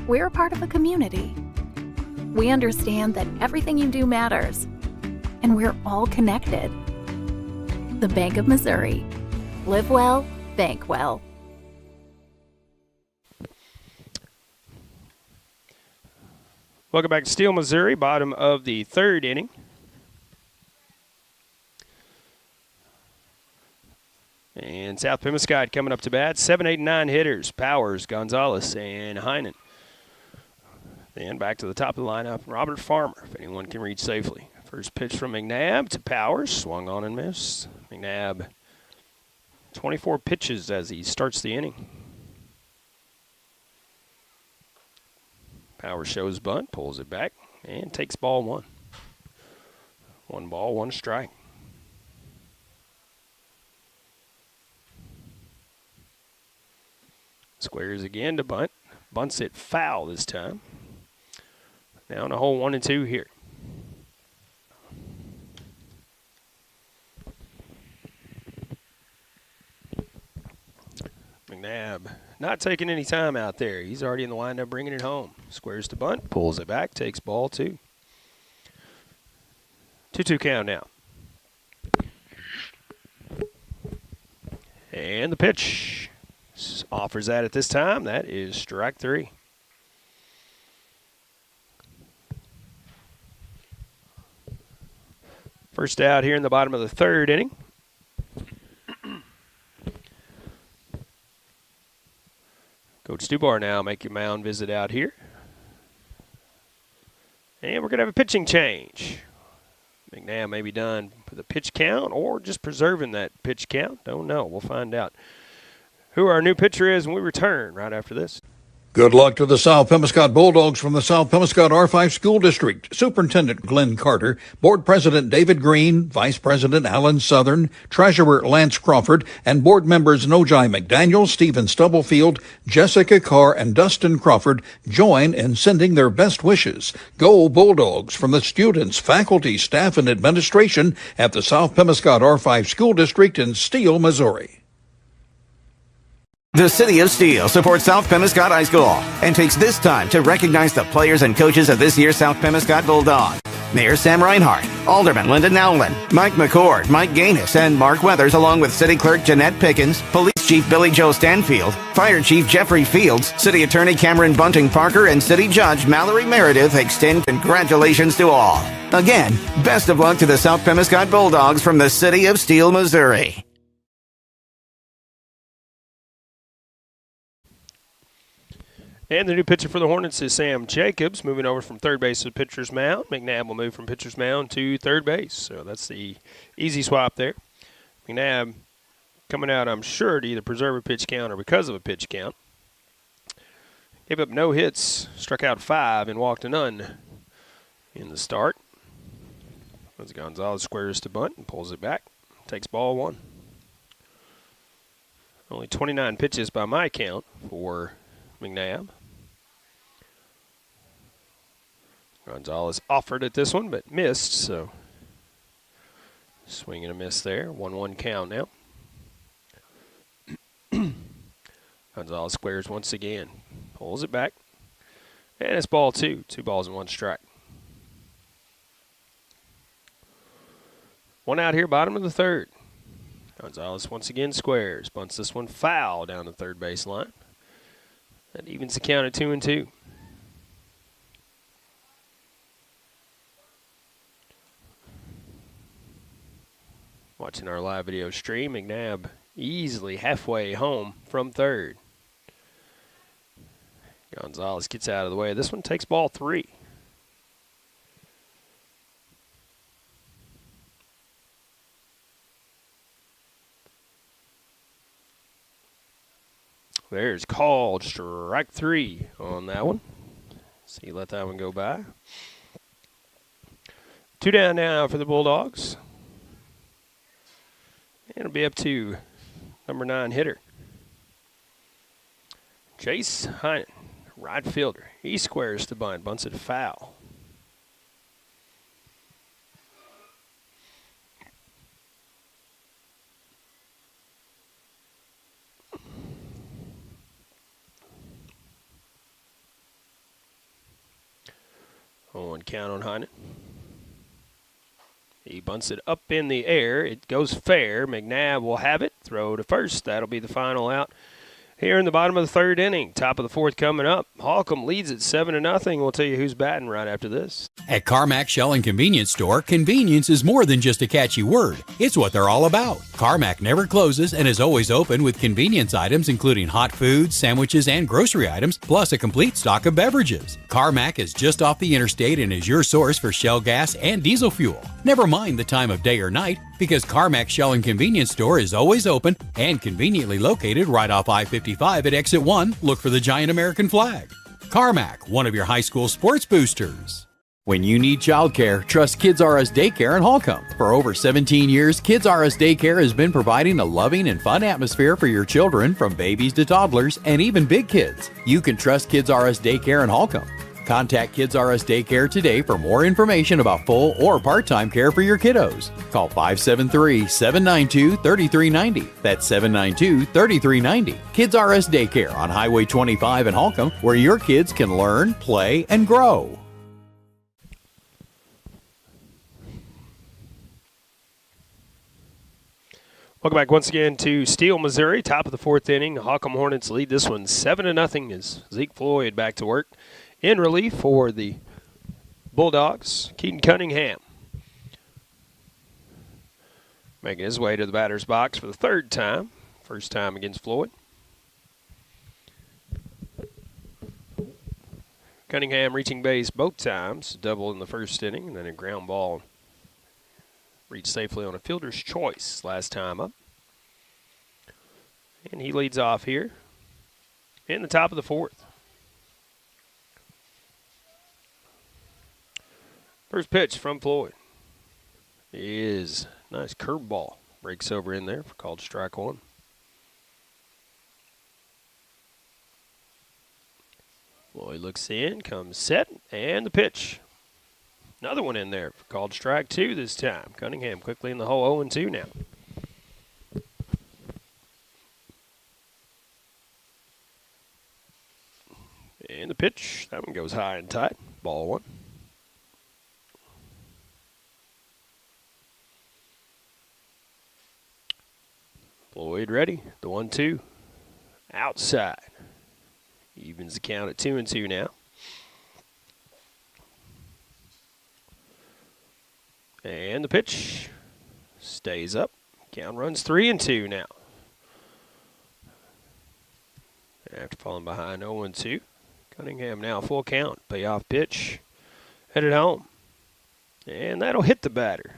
We're a part of a community. We understand that everything you do matters, and we're all connected. The Bank of Missouri. Live well, bank well. Welcome back to Steele, Missouri, bottom of the third inning. And South Pemiscot coming up to bat. 7, 8, 9 hitters. Powers, Gonzalez, and Heinen. Then back to the top of the lineup, Robert Farmer, if anyone can reach safely. First pitch from McNabb to Powers. Swung on and missed. McNabb, 24 pitches as he starts the inning. Powers shows bunt, pulls it back, and takes ball one. 1 ball, 1 strike. Squares again to bunt. Bunts it foul this time. Now in a hole 1 and 2 here. McNabb not taking any time out there. He's already in the windup bringing it home. Squares to bunt, pulls it back, takes ball 2. 2-2 count now. And the pitch. Offers that at this time. That is strike 3. First out here in the bottom of the 3rd inning. Coach Stubar now make your mound visit out here. And we're going to have a pitching change. McNabb may be done with a pitch count or just preserving that pitch count. Don't know. We'll find out who our new pitcher is when we return right after this. Good luck to the South Pemiscot Bulldogs from the South Pemiscot R5 School District. Superintendent Glenn Carter, Board President David Green, Vice President Alan Southern, Treasurer Lance Crawford, and board members Nojai McDaniel, Stephen Stubblefield, Jessica Carr, and Dustin Crawford join in sending their best wishes. Go Bulldogs from the students, faculty, staff, and administration at the South Pemiscot R5 School District in Steele, Missouri. The City of Steele supports South Pemiscot High School and takes this time to recognize the players and coaches of this year's South Pemiscot Bulldogs. Mayor Sam Reinhardt, Alderman Linda Nowlin, Mike McCord, Mike Gaines, and Mark Weathers, along with City Clerk Jeanette Pickens, Police Chief Billy Joe Stanfield, Fire Chief Jeffrey Fields, City Attorney Cameron Bunting Parker, and City Judge Mallory Meredith extend congratulations to all. Again, best of luck to the South Pemiscot Bulldogs from the City of Steele, Missouri. And the new pitcher for the Hornets is Sam Jacobs, moving over from third base to pitcher's mound. McNabb will move from pitcher's mound to third base. So that's the easy swap there. McNabb coming out, I'm sure, to either preserve a pitch count or because of a pitch count. Gave up no hits, struck out 5, and walked a none in the start. As Gonzalez squares to bunt and pulls it back. Takes ball 1. Only 29 pitches by my count for McNabb. Gonzalez offered at this one, but missed, so swing and a miss there. 1-1 count now. Gonzalez squares once again. Pulls it back. And it's ball 2. 2 balls and 1 strike. 1 out here, bottom of the 3rd. Gonzalez once again squares. Bunts this one foul down the third base line. That evens the count at 2-2. Watching our live video stream, McNabb easily halfway home from third. Gonzalez gets out of the way. This one takes ball 3. There's called strike 3 on that one. See, let that one go by. 2 down now for the Bulldogs. It'll be up to number 9 hitter, Chase Heinen, right fielder. He squares to bunt, bunts it foul. One count on Heinen. He bunts it up in the air. It goes fair. McNabb will have it. Throw to first. That'll be the final out here in the bottom of the 3rd inning. Top of the 4th coming up. Holcomb leads at 7-0. We'll tell you who's batting right after this. At Carmack Shell and Convenience Store, convenience is more than just a catchy word. It's what they're all about. Carmack never closes and is always open with convenience items including hot foods, sandwiches, and grocery items, plus a complete stock of beverages. Carmack is just off the interstate and is your source for Shell gas and diesel fuel. Never mind the time of day or night, because Carmack Shell and Convenience Store is always open and conveniently located right off I-55 at Exit 1. Look for the giant American flag. Carmack, one of your high school sports boosters. When you need childcare, trust Kids R Us Daycare in Holcomb. For over 17 years, Kids R Us Daycare has been providing a loving and fun atmosphere for your children, from babies to toddlers and even big kids. You can trust Kids R Us Daycare in Holcomb. Contact Kids R Us Daycare today for more information about full or part-time care for your kiddos. Call 573-792-3390. That's 792-3390. Kids R Us Daycare on Highway 25 in Holcomb, where your kids can learn, play, and grow. Welcome back once again to Steele, Missouri. Top of the fourth inning. The Holcomb Hornets lead this one 7-0 as Zeke Floyd back to work. In relief for the Bulldogs, Keaton Cunningham making his way to the batter's box for the third time. First time against Floyd. Cunningham reaching base both times. Double in the first inning, and then a ground ball reached safely on a fielder's choice last time up. And he leads off here in the top of the fourth. First pitch from Floyd is nice curveball. Breaks over in there for called strike one. Floyd looks in, comes set, and the pitch. Another one in there for called strike two this time. Cunningham quickly in the hole, 0-2 now. And the pitch, that one goes high and tight. Ball one. Floyd ready. The 1-2. Outside. Evens the count at 2-2 now. And the pitch stays up. Count runs 3-2 now. After falling behind 0-2. Cunningham now full count. Payoff pitch. Headed home. And that'll hit the batter.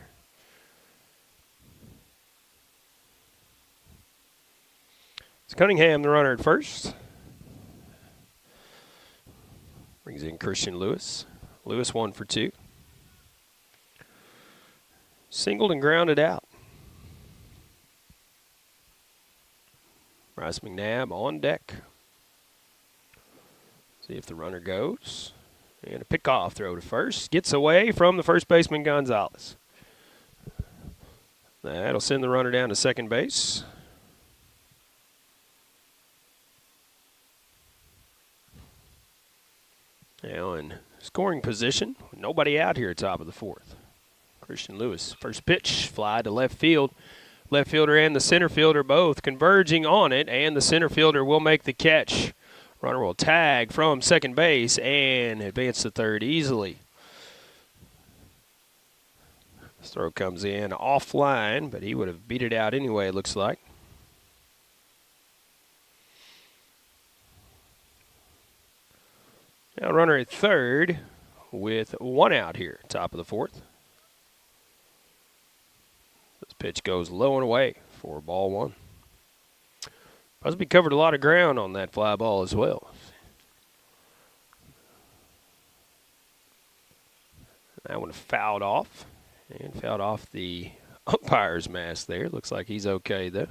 It's Cunningham, the runner at first. Brings in Christian Lewis. Lewis 1 for 2. Singled and grounded out. Bryce McNabb on deck. See if the runner goes. And a pickoff throw to first. Gets away from the first baseman, Gonzalez. That'll send the runner down to second base. Now in scoring position, nobody out here at top of the fourth. Christian Lewis, first pitch, fly to left field. Left fielder and the center fielder both converging on it, and the center fielder will make the catch. Runner will tag from second base and advance to third easily. This throw comes in offline, but he would have beat it out anyway, it looks like. Now runner at third with one out here, top of the fourth. This pitch goes low and away for ball one. Busby covered a lot of ground on that fly ball as well. That one fouled off, and fouled off the umpire's mask there. Looks like he's okay though.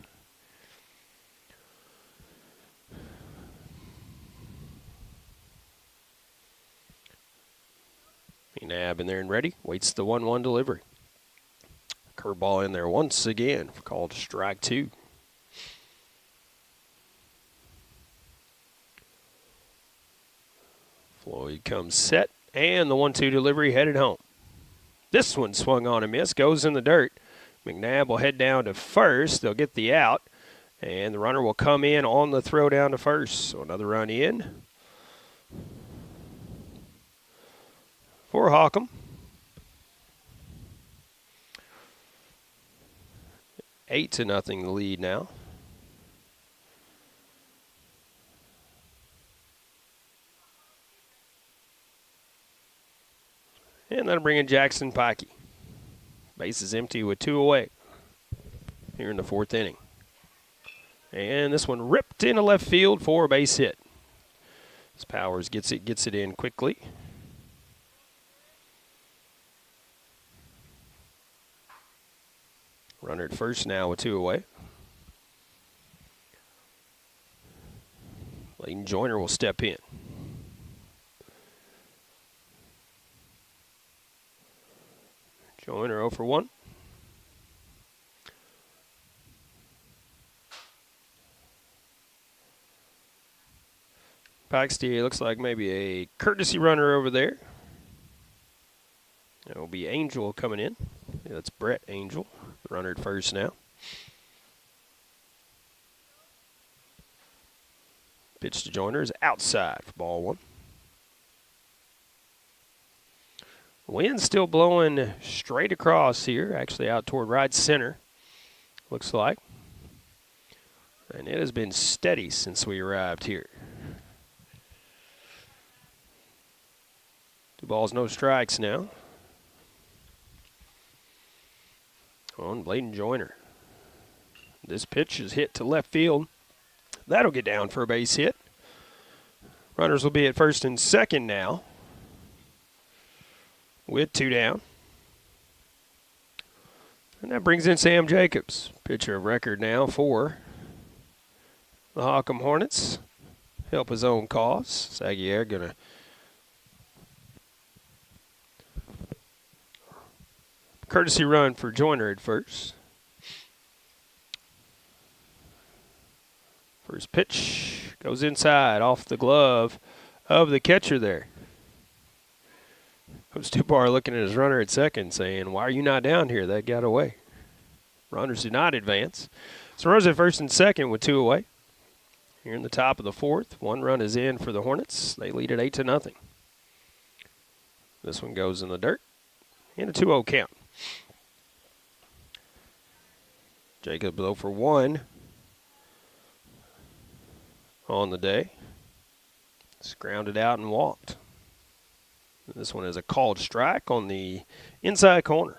Nab in there and ready. Waits the 1-1 delivery. Curveball in there once again. Called strike two. Floyd comes set, and the 1-2 delivery headed home. This one swung on and missed. Goes in the dirt. McNabb will head down to first. They'll get the out, and the runner will come in on the throw down to first. So another run in for Holcomb. 8-0 the lead now. And that'll bring in Jackson Pikey. Base is empty with 2 away here in the fourth inning. And this one ripped into left field for a base hit. As Powers gets it in quickly. Runner at first now with 2 away. Layton Joyner will step in. Joyner 0 for 1. Paxty looks like maybe a courtesy runner over there. It will be Angel coming in. Yeah, that's Brett Angel, the runner at first now. Pitch to Joyner is outside for ball 1. Wind still blowing straight across here, actually out toward right center, looks like. And it has been steady since we arrived here. 2 balls, no strikes now. On Bladen Joyner. This pitch is hit to left field. That'll get down for a base hit. Runners will be at first and second now, with 2 down. And that brings in Sam Jacobs, pitcher of record now for the Holcomb Hornets. Help his own cause. Sagier going to courtesy run for Joyner at first. First pitch goes inside off the glove of the catcher there. Coach Stupar looking at his runner at second saying, why are you not down here? That got away. Runners do not advance. So runners at first and second with 2 away. Here in the top of the 4th, 1 run is in for the Hornets. They lead at 8-0. This one goes in the dirt. And a 2-0 count. Jacob 0 for 1 on the day. Just grounded out and walked. This one is a called strike on the inside corner.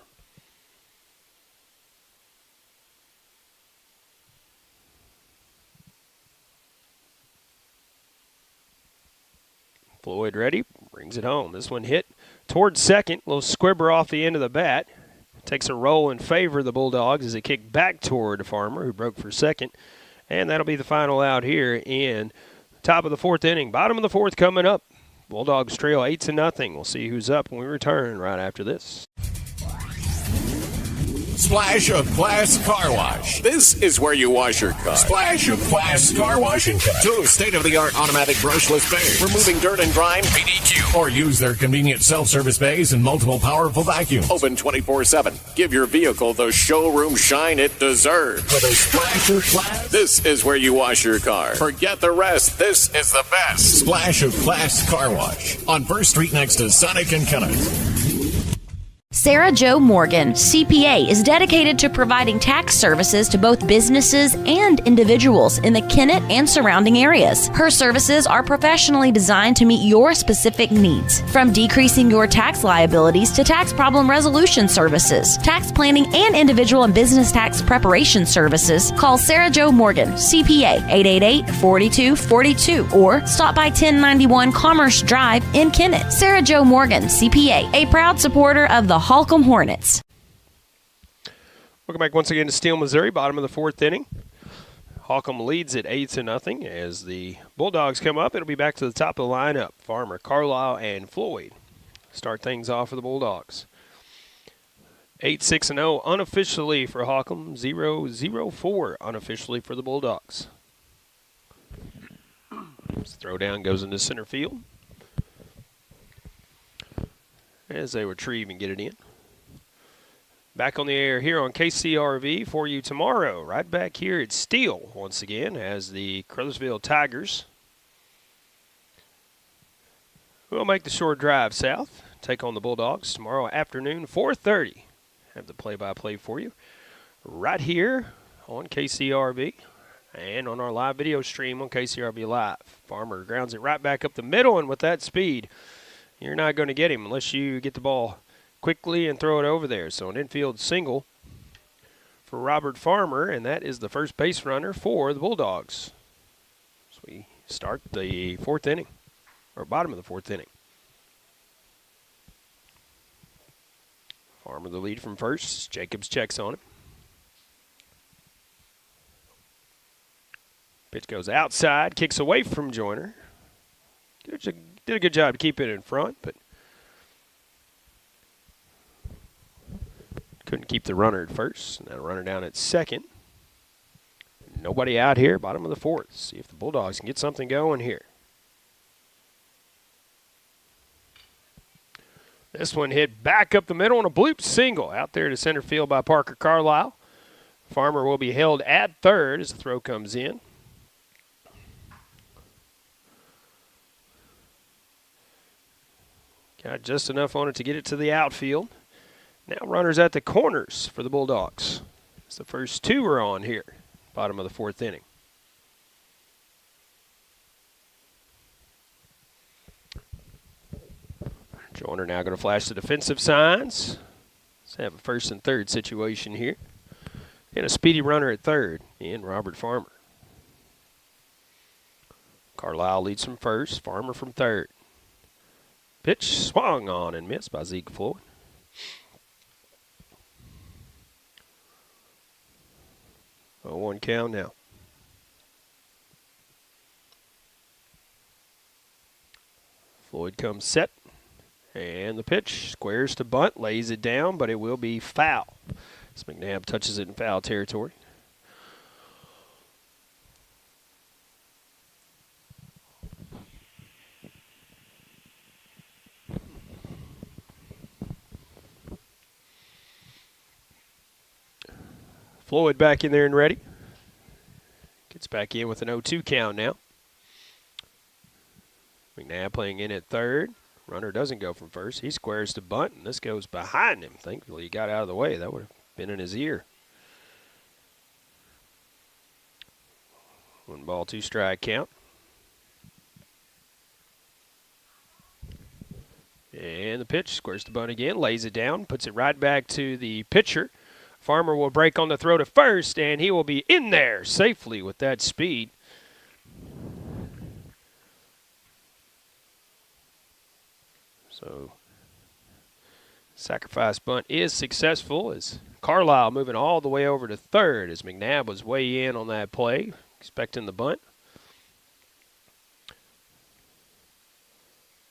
Floyd ready, brings it home. This one hit towards second, little squibber off the end of the bat. Takes a roll in favor of the Bulldogs as they kick back toward Farmer, who broke for second. And that'll be the final out here in top of the 4th inning. Bottom of the 4th coming up. Bulldogs trail 8-0. We'll see who's up when we return right after this. Splash of Class Car Wash. This is where you wash your car. Splash of Class Car Wash and Cut. 2 state-of-the-art automatic brushless bays, removing dirt and grime, PDQ. Or use their convenient self-service bays and multiple powerful vacuums. Open 24/7. Give your vehicle the showroom shine it deserves. With a splash of class. This is where you wash your car. Forget the rest. This is the best. Splash of Class Car Wash on 1st Street next to Sonic and Kenneth. Sarah Jo Morgan, CPA, is dedicated to providing tax services to both businesses and individuals in the Kennett and surrounding areas. Her services are professionally designed to meet your specific needs, from decreasing your tax liabilities to tax problem resolution services, tax planning, and individual and business tax preparation services. Call Sarah Jo Morgan, CPA, 888-4242, or stop by 1091 Commerce Drive in Kennett. Sarah Jo Morgan, CPA, a proud supporter of the Holcomb Hornets. Welcome back once again to Steele, Missouri, bottom of the 4th inning. Holcomb leads at 8-0. As the Bulldogs come up, it'll be back to the top of the lineup. Farmer, Carlisle, and Floyd start things off for the Bulldogs. 8-6-0 unofficially for Holcomb, 0-0-4 unofficially for the Bulldogs. This throw down goes into center field as they retrieve and get it in. Back on the air here on KCRV for you tomorrow. Right back here at Steele once again as the Crothersville Tigers will make the short drive south. Take on the Bulldogs tomorrow afternoon, 4:30. Have the play-by-play for you right here on KCRV and on our live video stream on KCRV Live. Farmer grounds it right back up the middle, and with that speed, you're not going to get him unless you get the ball quickly and throw it over there. So an infield single for Robert Farmer, and that is the first base runner for the Bulldogs. So we start the 4th inning, or bottom of the 4th inning. Farmer the lead from first. Jacobs checks on him. Pitch goes outside, kicks away from Joyner. Did a good job to keep it in front, but couldn't keep the runner at first. Now runner down at second. Nobody out here, bottom of the fourth. See if the Bulldogs can get something going here. This one hit back up the middle on a bloop single. Out there to center field by Parker Carlisle. Farmer will be held at third as the throw comes in. Got just enough on it to get it to the outfield. Now runners at the corners for the Bulldogs. It's the first two are on here, bottom of the fourth inning. Joyner now going to flash the defensive signs. Let's have a first and third situation here. And a speedy runner at third in Robert Farmer. Carlisle leads from first, Farmer from third. Pitch swung on and missed by Zeke Floyd. Oh, 1 count now. Floyd comes set. And the pitch squares to bunt, lays it down, but it will be foul. As McNabb touches it in foul territory. Floyd back in there and ready. Gets back in with an 0-2 count now. McNabb playing in at third. Runner doesn't go from first. He squares to bunt, and this goes behind him. Thankfully, he got out of the way. That would have been in his ear. 1 ball, 2 strike count. And the pitch squares to bunt again, lays it down, puts it right back to the pitcher. Farmer will break on the throw to first, and he will be in there safely with that speed. So, sacrifice bunt is successful as Carlisle moving all the way over to third as McNabb was way in on that play, expecting the bunt.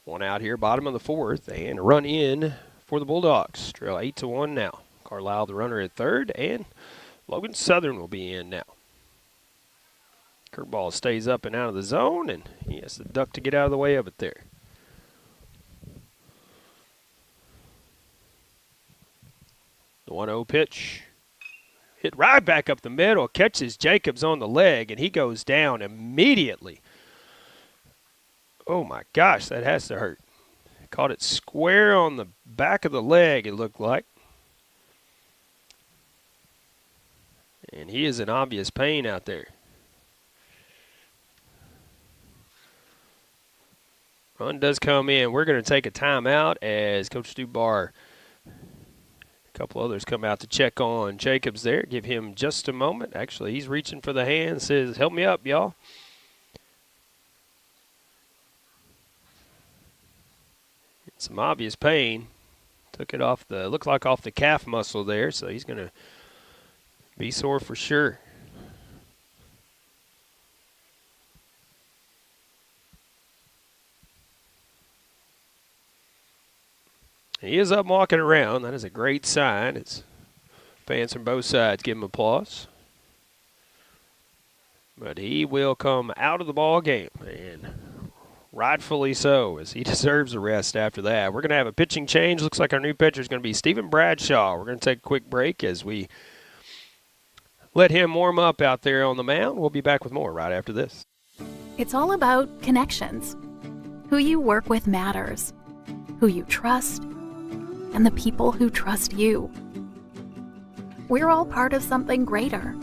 1 out here, bottom of the fourth, and a run in for the Bulldogs. Trail 8-1 now. Carlisle the runner at third, and Logan Southern will be in now. Curveball stays up and out of the zone, and he has to duck to get out of the way of it there. The 1-0 pitch. Hit right back up the middle, catches Jacobs on the leg, and he goes down immediately. Oh my gosh, that has to hurt. Caught it square on the back of the leg, it looked like. And he is in obvious pain out there. Run does come in. We're going to take a timeout as Coach Dubar, a couple others come out to check on Jacobs there. Give him just a moment. Actually, he's reaching for the hand, says, help me up, y'all. Some obvious pain. Took it off the, looked like off the calf muscle there, so he's going to be sore for sure. He is up walking around. That is a great sign. It's fans from both sides give him applause. But he will come out of the ball game, and rightfully so, as he deserves a rest after that. We're going to have a pitching change. Looks like our new pitcher is going to be Stephen Bradshaw. We're going to take a quick break as we let him warm up out there on the mound. We'll be back with more right after this. It's all about connections. Who you work with matters. Who you trust. And the people who trust you. We're all part of something greater.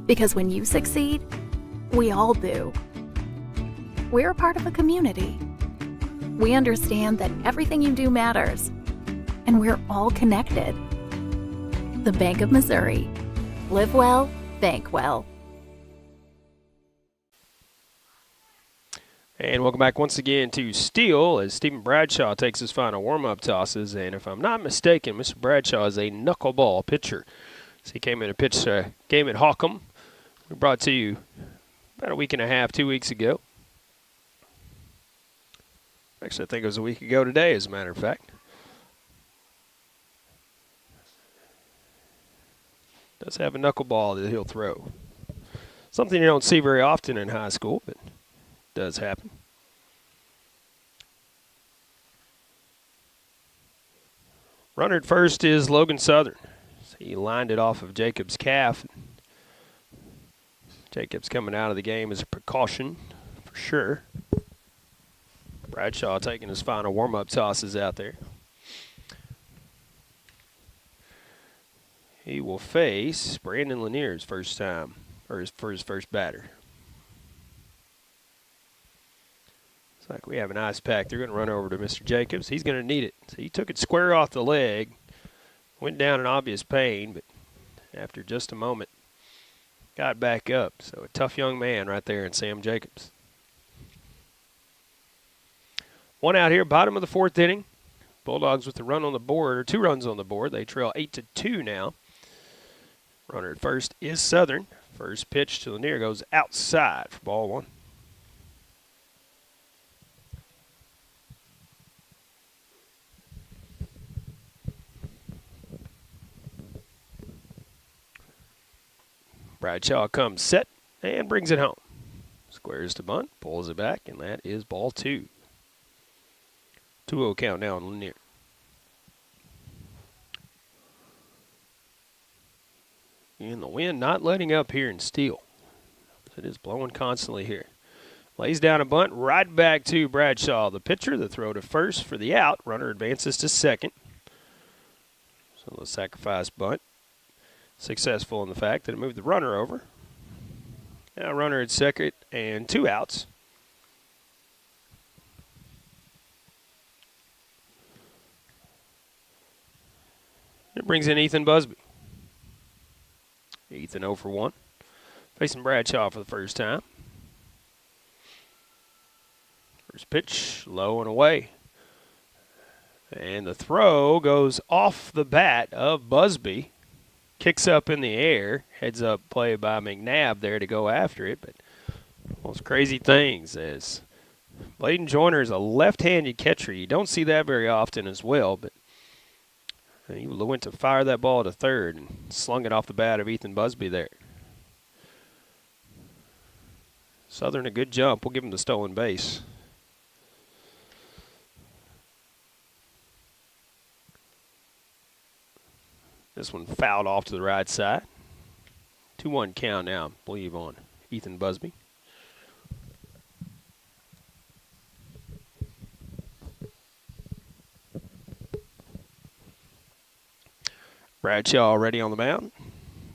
Because when you succeed, we all do. We're a part of a community. We understand that everything you do matters. And we're all connected. The Bank of Missouri. Live well, bank well. And welcome back once again to Steele as Stephen Bradshaw takes his final warm-up tosses. And if I'm not mistaken, Mr. Bradshaw is a knuckleball pitcher. So he came in to pitch a game at Holcomb. We brought to you about a week and a half, 2 weeks ago. Actually, I think it was a week ago today, as a matter of fact. Does have a knuckleball that he'll throw. Something you don't see very often in high school, but it does happen. Runner at first is Logan Southern. So he lined it off of Jacobs' calf. Jacobs coming out of the game as a precaution, for sure. Bradshaw taking his final warm-up tosses out there. He will face Brandon Lanier's first time, or for his first batter. Looks like we have an ice pack. They're going to run over to Mr. Jacobs. He's going to need it. So he took it square off the leg, went down in obvious pain, but after just a moment, got back up. So a tough young man right there in Sam Jacobs. One out here, bottom of the fourth inning. Bulldogs with the run on the board, or 2 runs on the board. They trail 8-2 now. Runner at first is Southern. First pitch to Lanier goes outside for ball 1. Bradshaw comes set and brings it home. Squares to bunt, pulls it back, and that is ball 2. 2-0 count now on Lanier. And the wind not letting up here in Steele. It is blowing constantly here. Lays down a bunt, right back to Bradshaw. The pitcher, the throw to first for the out. Runner advances to second. So the sacrifice bunt. Successful in the fact that it moved the runner over. Now runner at second and 2 outs. It brings in Ethan Busby. Ethan 0 for 1. Facing Bradshaw for the first time. First pitch, low and away. And the throw goes off the bat of Busby. Kicks up in the air. Heads up play by McNabb there to go after it. But most crazy things is Bladen Joyner is a left-handed catcher. You don't see that very often as well, but he went to fire that ball to third and slung it off the bat of Ethan Busby there. Southern a good jump. We'll give him the stolen base. This one fouled off to the right side. 2-1 count now, I believe, on Ethan Busby. Bradshaw ready on the mound.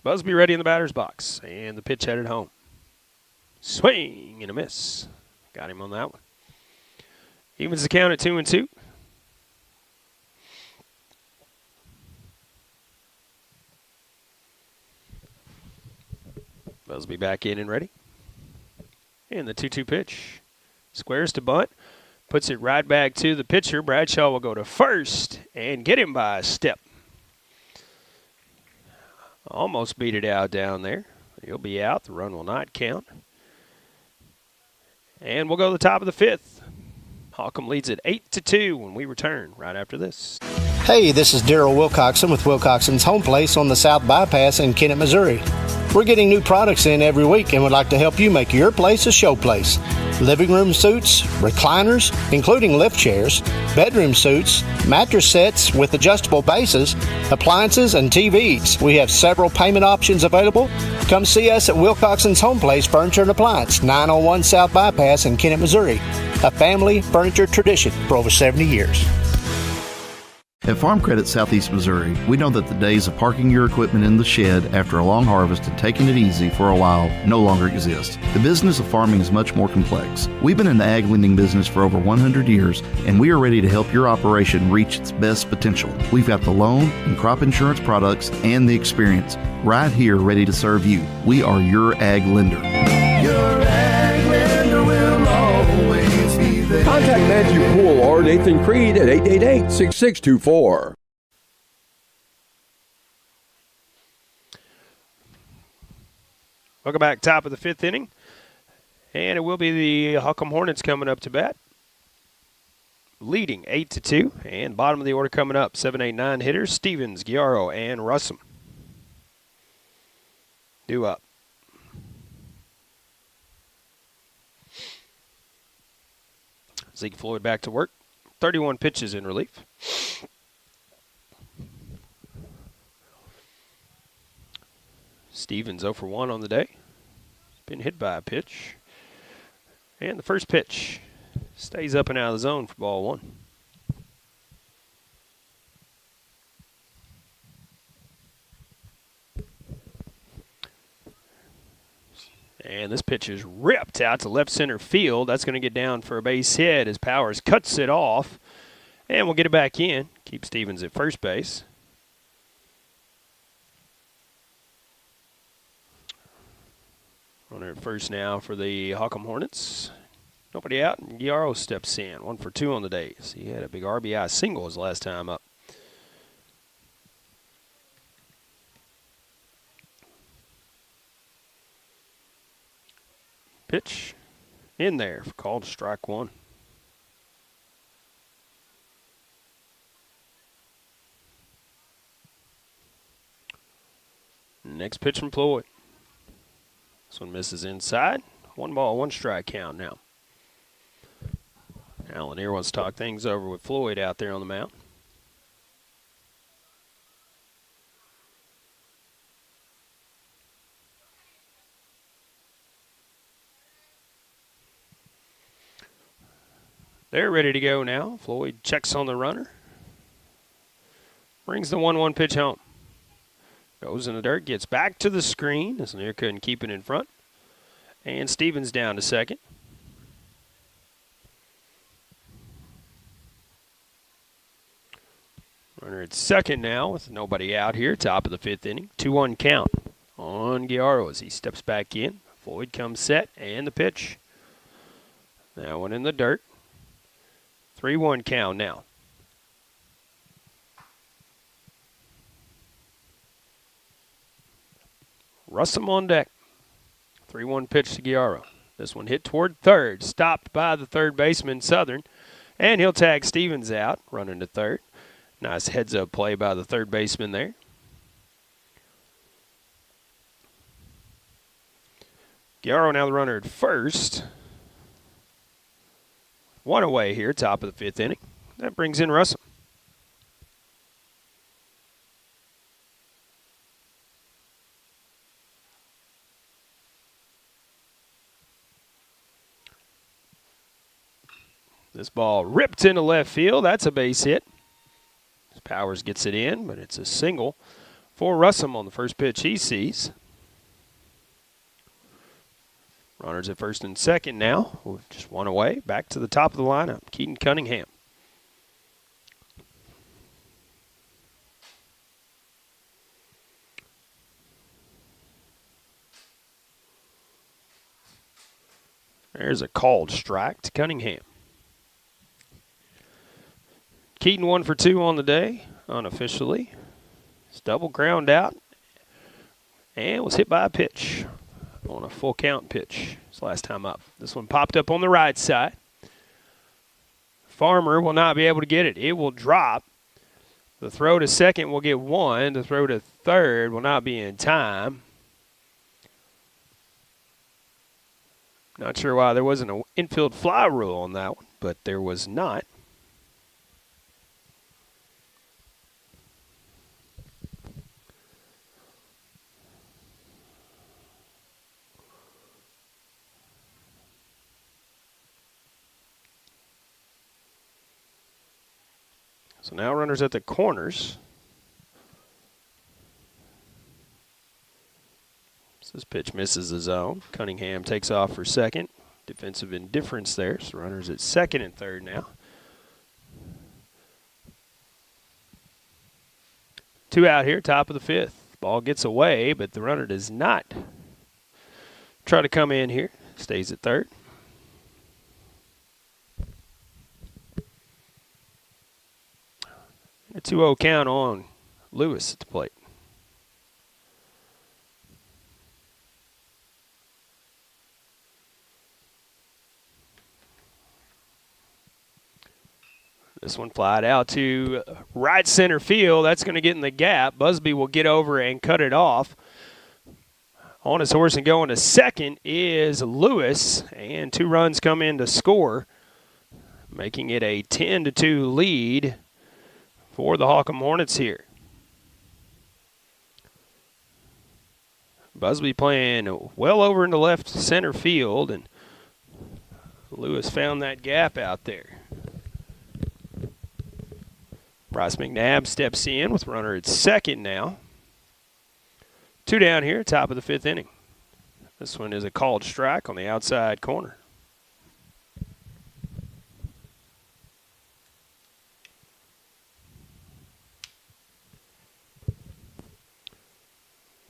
Busby ready in the batter's box. And the pitch headed home. Swing and a miss. Got him on that one. Evens the count at 2-2. Busby back in and ready. And the 2-2 pitch. Squares to bunt. Puts it right back to the pitcher. Bradshaw will go to first and get him by a step. Almost beat it out down there. He'll be out. The run will not count. And we'll go to the top of the 5th. Holcomb leads at 8-2 when we return right after this. Hey, this is Daryl Wilcoxon with Wilcoxon's Home Place on the South Bypass in Kennett, Missouri. We're getting new products in every week and would like to help you make your place a show place. Living room suites, recliners, including lift chairs, bedroom suites, mattress sets with adjustable bases, appliances, and TVs. We have several payment options available. Come see us at Wilcoxon's Home Place Furniture and Appliance, 901 South Bypass in Kennett, Missouri. A family furniture tradition for over 70 years. At Farm Credit Southeast Missouri, we know that the days of parking your equipment in the shed after a long harvest and taking it easy for a while no longer exist. The business of farming is much more complex. We've been in the ag lending business for over 100 years, and we are ready to help your operation reach its best potential. We've got the loan and crop insurance products and the experience right here ready to serve you. We are your ag lender. Your ag lender will always be there. Contact Matthew Poole or Nathan Creed at 888-6624. Welcome back, top of the 5th inning. And it will be the Holcomb Hornets coming up to bat. Leading 8-2. And bottom of the order coming up, 7, 8, 9 hitters, Stevens, Giaro, and Russum. Due up. Zeke Floyd back to work. 31 pitches in relief. Stevens 0 for 1 on the day. Been hit by a pitch. And the first pitch stays up and out of the zone for ball 1. And this pitch is ripped out to left center field. That's going to get down for a base hit as Powers cuts it off. And we'll get it back in. Keep Stevens at first base. Runner at first now for the Holcomb Hornets. Nobody out, and Giaro steps in. 1 for 2 on the day. He had a big RBI single his last time up. Pitch in there, called strike 1. Next pitch from Floyd. This one misses inside. 1 ball, 1 strike count now. Now Lanier wants to talk things over with Floyd out there on the mound. They're ready to go now. Floyd checks on the runner. Brings the 1-1 pitch home. Goes in the dirt, gets back to the screen. As Lanier couldn't keep it in front. And Stevens down to second. Runner at second now with nobody out here. Top of the 5th inning. 2-1 count on Giaro as he steps back in. Floyd comes set and the pitch. That one in the dirt. 3-1 count now. Russum on deck. 3-1 pitch to Giaro. This one hit toward third. Stopped by the third baseman, Southern. And he'll tag Stevens out, running to third. Nice heads-up play by the third baseman there. Giaro now the runner at first. 1 away here, top of the 5th inning. That brings in Russum. This ball ripped into left field. That's a base hit. Powers gets it in, but it's a single for Russum on the first pitch he sees. Runners at first and second now. Just 1 away. Back to the top of the lineup. Keaton Cunningham. There's a called strike to Cunningham. Keaton 1 for 2 on the day, unofficially. It's double ground out and was hit by a pitch on a full count pitch. His last time up. This one popped up on the right side. Farmer will not be able to get it. It will drop. The throw to second will get 1. The throw to third will not be in time. Not sure why there wasn't an infield fly rule on that one, but there was not. So now runners at the corners. This pitch misses the zone. Cunningham takes off for second. Defensive indifference there. So runners at second and third now. 2 out here, top of the 5th. Ball gets away, but the runner does not try to come in here. Stays at third. A 2-0 count on Lewis at the plate. This one flied out to right center field. That's going to get in the gap. Busby will get over and cut it off. On his horse and going to second is Lewis, and 2 runs come in to score, making it a 10-2 lead for the Holcomb Hornets here. Busby playing well over into left center field, and Lewis found that gap out there. Bryce McNabb steps in with runner at second now. 2 down here, top of the 5th inning. This one is a called strike on the outside corner.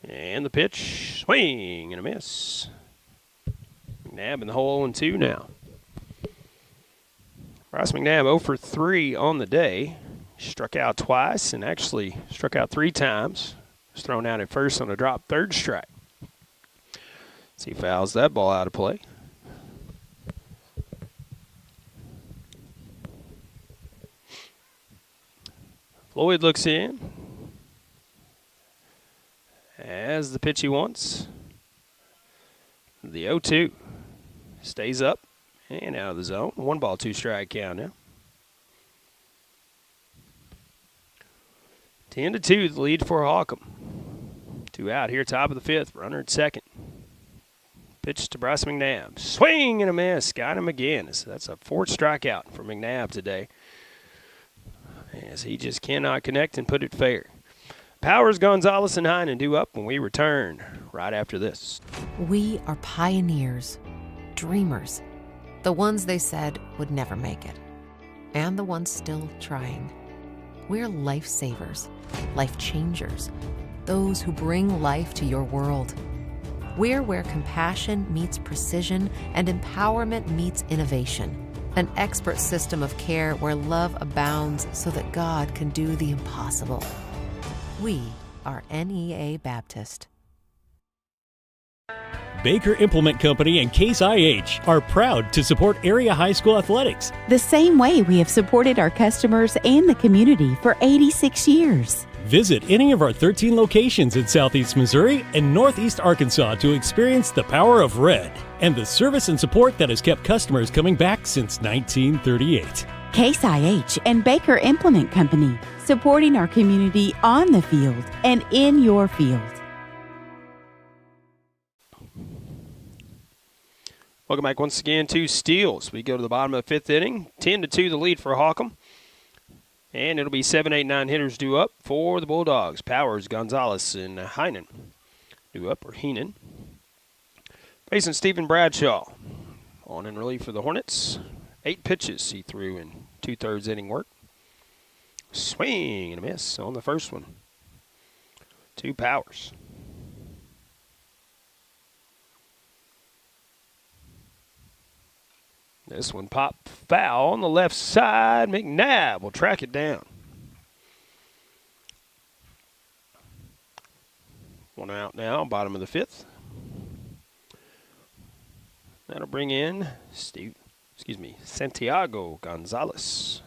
And the pitch, swing and a miss. McNabb in the hole 0-2 now. Bryce McNabb 0 for 3 on the day. Struck out twice and actually struck out 3 times. Was thrown out at first on a drop third strike. As he fouls that ball out of play. Floyd looks in. As the pitch he wants. The 0-2 stays up and out of the zone. 1 ball, 2 strike count now. 10-2 the lead for Holcomb. 2 out here, top of the 5th. Runner at second. Pitch to Bryce McNabb. Swing and a miss. Got him again. That's a 4th strikeout for McNabb today, as he just cannot connect and put it fair. Powers, Gonzalez, and Heinen due up when we return right after this. We are pioneers, dreamers, the ones they said would never make it, and the ones still trying. We're lifesavers, life changers, those who bring life to your world. We're where compassion meets precision and empowerment meets innovation. An expert system of care where love abounds so that God can do the impossible. We are NEA Baptist. Baker Implement Company and Case IH are proud to support area high school athletics the same way we have supported our customers and the community for 86 years. Visit any of our 13 locations in Southeast Missouri and Northeast Arkansas to experience the power of red and the service and support that has kept customers coming back since 1938. Case IH and Baker Implement Company, supporting our community on the field and in your field. Welcome back once again to Steele. We go to the bottom of the 5th inning. 10-2 the lead for Holcomb. And it'll be 7, 8, 9 hitters due up for the Bulldogs. Powers, Gonzalez, and Heinen due up, or Heenan. Facing Stephen Bradshaw. On in relief for the Hornets. 8 pitches he threw in 2/3 inning work. Swing and a miss on the first one. 2 Powers. This one popped foul on the left side. McNabb will track it down. 1 out now, bottom of the 5th. That'll bring in Santiago Gonzalez.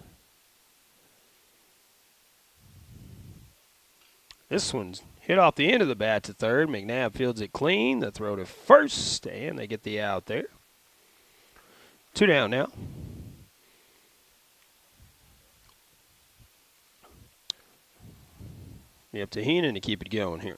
This one's hit off the end of the bat to third. McNabb fields it clean. The throw to first, and they get the out there. 2 down now. Be up to Heenan to keep it going here.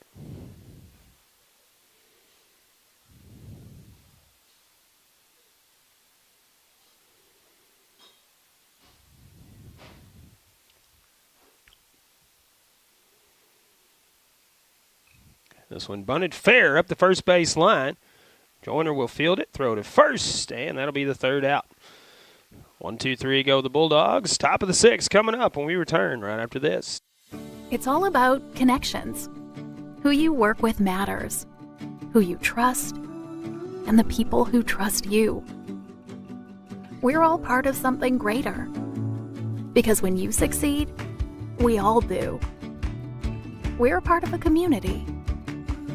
This one bunted fair up the first base line. Joyner will field it, throw to first, and that'll be the 3rd out. 1, 2, 3 go the Bulldogs. Top of the 6th coming up when we return right after this. It's all about connections. Who you work with matters. Who you trust, and the people who trust you. We're all part of something greater. Because when you succeed, we all do. We're a part of a community.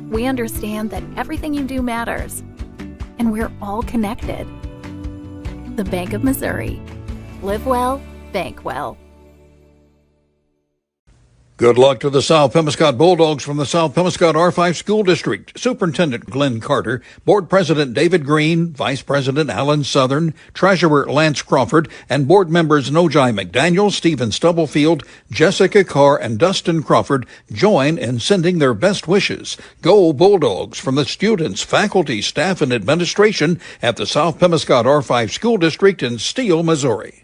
We understand that everything you do matters, and we're all connected. The Bank of Missouri. Live well, bank well. Good luck to the South Pemiscot Bulldogs from the South Pemiscot R5 School District. Superintendent Glenn Carter, Board President David Green, Vice President Alan Southern, Treasurer Lance Crawford, and board members Nojai McDaniel, Stephen Stubblefield, Jessica Carr, and Dustin Crawford join in sending their best wishes. Go Bulldogs from the students, faculty, staff, and administration at the South Pemiscot R5 School District in Steele, Missouri.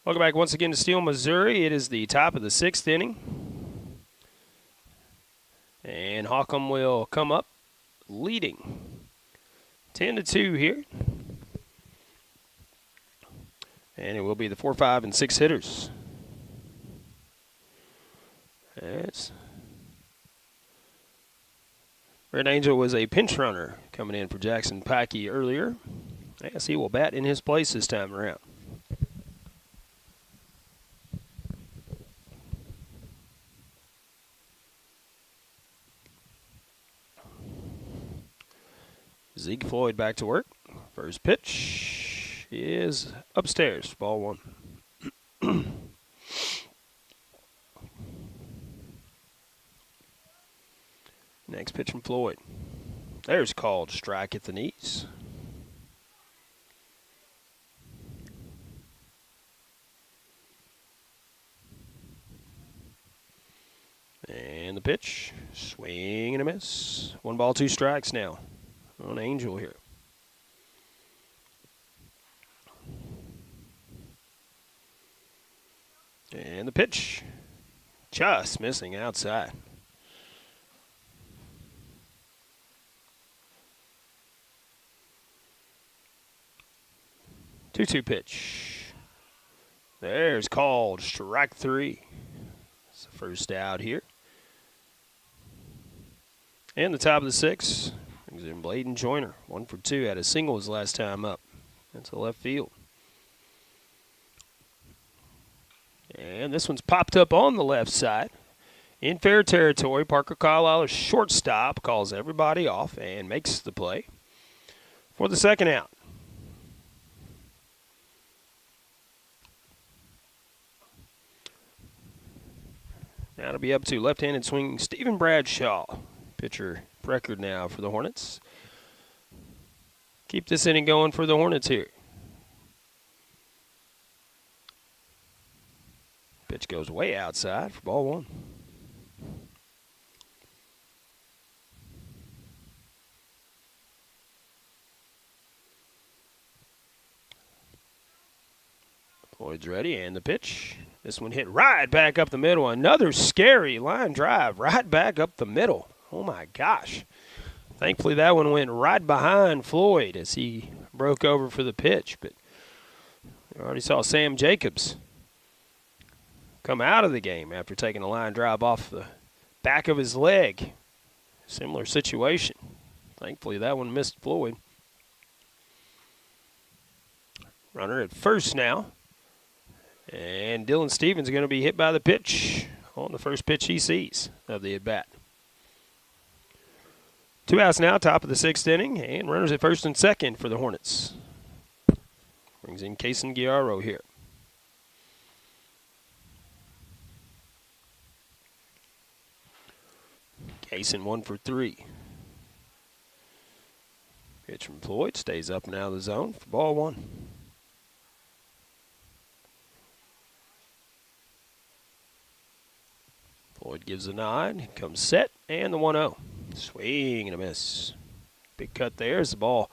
Welcome back once again to Steele, Missouri. It is the top of the 6th inning. And Holcomb will come up leading 10-2 here. And it will be the 4, 5, and 6 hitters. Red Angel was a pinch runner coming in for Jackson Packey earlier. Yes, he will bat in his place this time around. Zeke Floyd back to work. First pitch is upstairs. Ball 1. Next pitch from Floyd. There's called strike at the knees. And the pitch. Swing and a miss. 1 ball, 2 strikes now on Angel here. And the pitch. Just missing outside. 2-2 pitch. There's called strike 3. It's the first out here. And the top of the 6th. Brings in Bladen Joyner. 1 for 2. Had a single his last time up. That's a left field. And this one's popped up on the left side. In fair territory, Parker Carlisle, shortstop, calls everybody off and makes the play for the second out. Now it'll be up to left-handed swinging Stephen Bradshaw. Pitcher record now for the Hornets. Keep this inning going for the Hornets here. Pitch goes way outside for ball 1. Floyd's ready, and the pitch. This one hit right back up the middle. Another scary line drive right back up the middle. Oh, my gosh. Thankfully, that one went right behind Floyd as he broke over for the pitch. But we already saw Sam Jacobs come out of the game after taking a line drive off the back of his leg. Similar situation. Thankfully, that one missed Floyd. Runner at first now. And Dylan Stevens is going to be hit by the pitch on the first pitch he sees of the at-bat. 2 outs now, top of the 6th inning, and runners at first and second for the Hornets. Brings in Kaysen Guiaro here. Kaysen 1 for 3. Pitch from Floyd stays up and out of the zone for ball 1. Floyd gives a nod, comes set, and the 1-0. Swing and a miss. Big cut there as the ball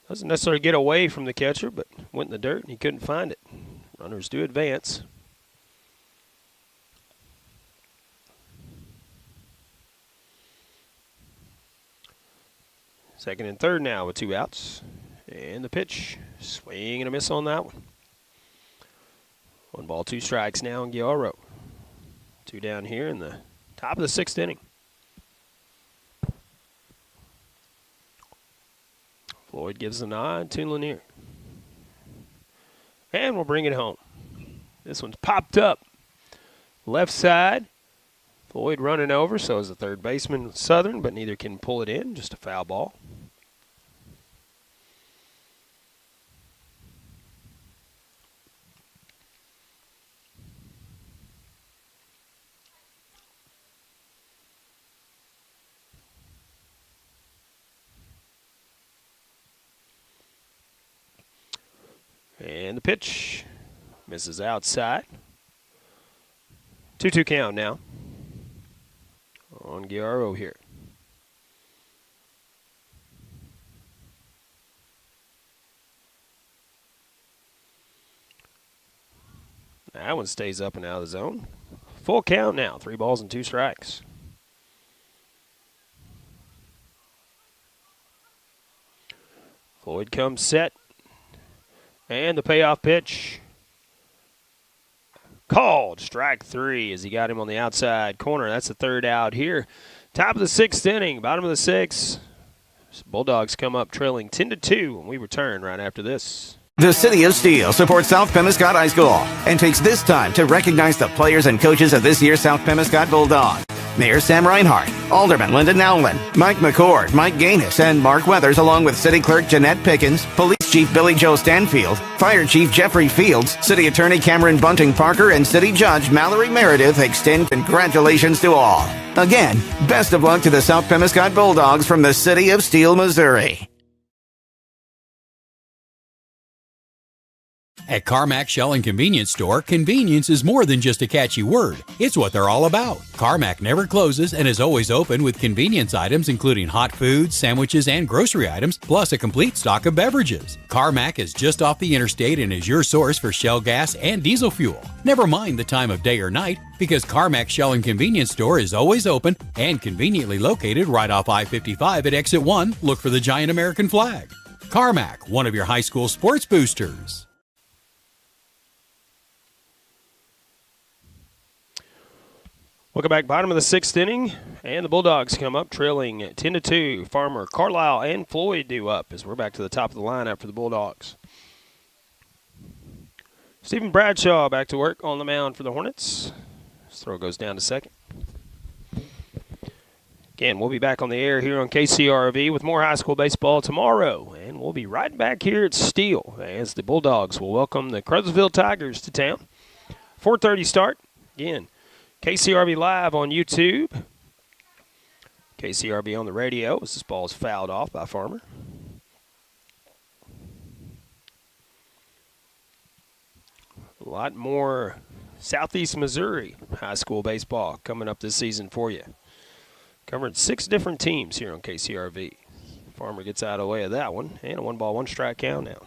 doesn't necessarily get away from the catcher, but went in the dirt and he couldn't find it. Runners do advance. Second and third now with 2 outs. And the pitch. Swing and a miss on that one. 1 ball, 2 strikes now in Guiaro. 2 down here in the top of the 6th inning. Floyd gives the nod to Lanier. And we'll bring it home. This one's popped up. Left side. Floyd running over, so is the third baseman Southern, but neither can pull it in. Just a foul ball. And the pitch misses outside. 2-2 count now on Guerrero here. That one stays up and out of the zone. Full count now, 3 balls and 2 strikes. Floyd comes set. And the payoff pitch. Called. Strike 3 as he got him on the outside corner. That's the 3rd out here. Top of the 6th inning, bottom of the 6th. Bulldogs come up trailing 10-2 when we return right after this. The City of Steele supports South Pemiscot High School and takes this time to recognize the players and coaches of this year's South Pemiscot Bulldogs. Mayor Sam Reinhardt, Alderman Linda Nowlin, Mike McCord, Mike Gaines, and Mark Weathers, along with City Clerk Jeanette Pickens, Police Chief Billy Joe Stanfield, Fire Chief Jeffrey Fields, City Attorney Cameron Bunting Parker, and City Judge Mallory Meredith extend congratulations to all. Again, best of luck to the South Pemiscot Bulldogs from the City of Steele, Missouri. At Carmack Shell and Convenience Store, convenience is more than just a catchy word. It's what they're all about. Carmack never closes and is always open with convenience items including hot foods, sandwiches, and grocery items, plus a complete stock of beverages. Carmack is just off the interstate and is your source for Shell gas and diesel fuel. Never mind the time of day or night, because Carmack Shell and Convenience Store is always open and conveniently located right off I-55 at Exit 1. Look for the giant American flag. Carmack, one of your high school sports boosters. Welcome back, bottom of the 6th inning, and the Bulldogs come up trailing 10-2. Farmer, Carlisle, and Floyd do up as we're back to the top of the lineup for the Bulldogs. Stephen Bradshaw back to work on the mound for the Hornets. His throw goes down to second. Again, we'll be back on the air here on KCRV with more high school baseball tomorrow, and we'll be right back here at Steele as the Bulldogs will welcome the Crothersville Tigers to town. 4:30 start. Again, KCRV Live on YouTube. KCRV on the radio as this ball is fouled off by Farmer. A lot more Southeast Missouri high school baseball coming up this season for you. Covering 6 different teams here on KCRV. Farmer gets out of the way of that one, and a 1-ball, 1-strike count now.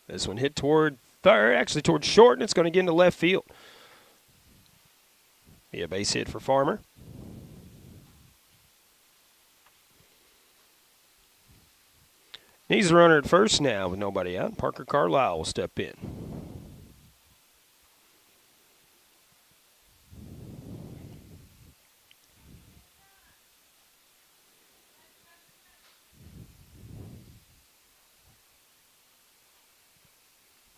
This one hit toward third, actually toward short, and it's going to get into left field. Be a base hit for Farmer. He's the runner at first now with nobody out. Parker Carlisle will step in.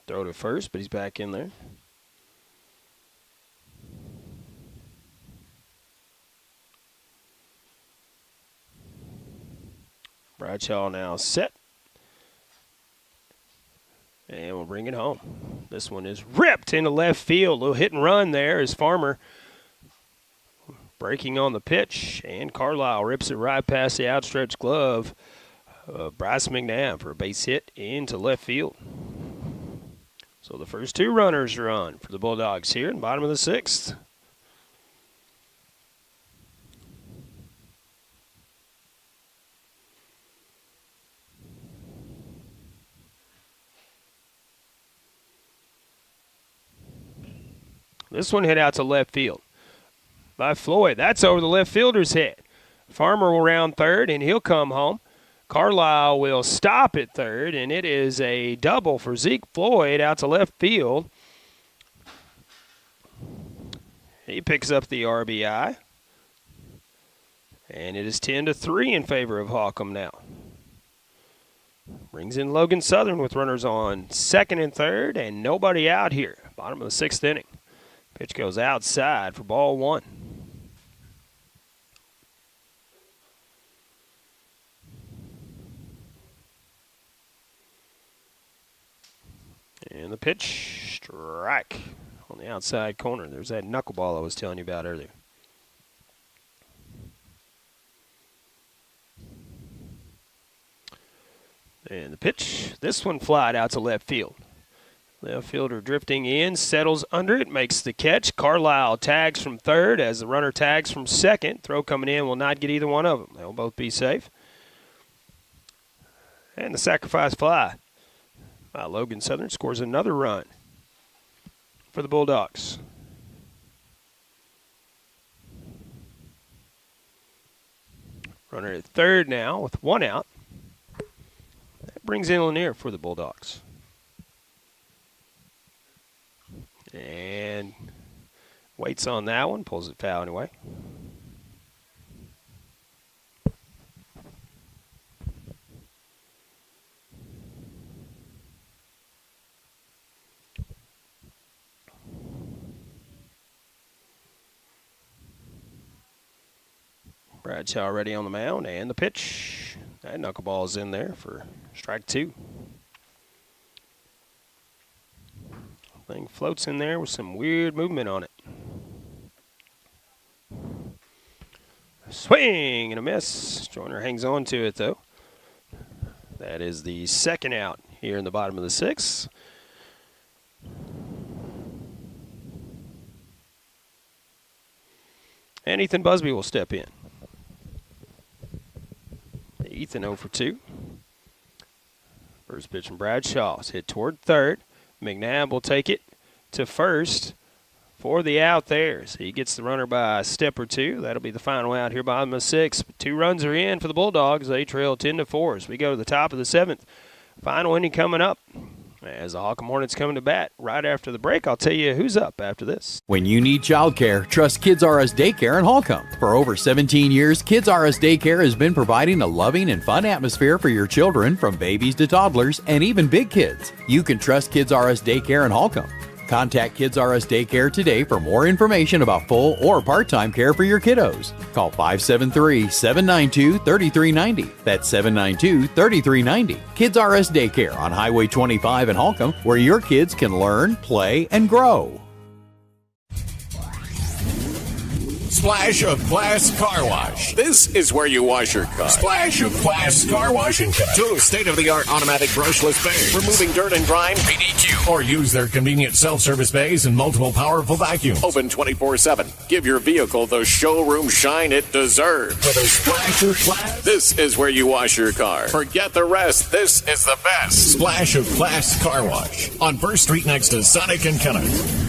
Throw to first, but he's back in there. Bradshaw now set. And we'll bring it home. This one is ripped into left field. A little hit and run there as Farmer breaking on the pitch. And Carlisle rips it right past the outstretched glove of Bryce McNabb for a base hit into left field. So the first 2 runners are on for the Bulldogs here in bottom of the 6th. This one hit out to left field by Floyd. That's over the left fielder's head. Farmer will round third, and he'll come home. Carlisle will stop at third, and it is a double for Zeke Floyd out to left field. He picks up the RBI, and it is 10-3 in favor of Holcomb now. Brings in Logan Southern with runners on second and third, and nobody out here. Bottom of the 6th inning. Pitch goes outside for ball 1. And the pitch, strike on the outside corner. There's that knuckleball I was telling you about earlier. And the pitch, this one flied out to left field. Left fielder drifting in, settles under it, makes the catch. Carlisle tags from third as the runner tags from second. Throw coming in will not get either one of them. They'll both be safe. And the sacrifice fly by Logan Southern scores another run for the Bulldogs. Runner at third now with one out. That brings in Lanier for the Bulldogs. And waits on that one, pulls it foul anyway. Bradshaw already on the mound, and the pitch. That knuckleball is in there for strike two. Thing floats in there with some weird movement on it. Swing and a miss. Joyner hangs on to it, though. That is the second out here in the bottom of the sixth. And Ethan Busby will step in. Ethan 0 for 2. First pitch from Bradshaw is hit toward third. McNabb will take it to first for the out there. So he gets the runner by a step or two. That'll be the final out here, bottom of six. 2 runs are in for the Bulldogs. They trail 10-4 as we go to the top of the seventh. Final inning coming up. As the Holcomb Hornets coming to bat right after the break, I'll tell you who's up after this. When you need childcare, trust Kids R Us Daycare in Holcomb. For over 17 years, Kids R Us Daycare has been providing a loving and fun atmosphere for your children, from babies to toddlers and even big kids. You can trust Kids R Us Daycare in Holcomb. Contact Kids R Us Daycare today for more information about full or part-time care for your kiddos. Call 573-792-3390. That's 792-3390. Kids R Us Daycare on Highway 25 in Holcomb, where your kids can learn, play, and grow. Splash of Class Car Wash. This is where you wash your car. Splash of Class Car Wash and Cut. 2 state-of-the-art automatic brushless bays, removing dirt and grime, PDQ. Or use their convenient self-service bays and multiple powerful vacuums. Open 24/7. Give your vehicle the showroom shine it deserves. With a splash of class. This is where you wash your car. Forget the rest. This is the best. Splash of Class Car Wash on 1st Street next to Sonic and Kenneth.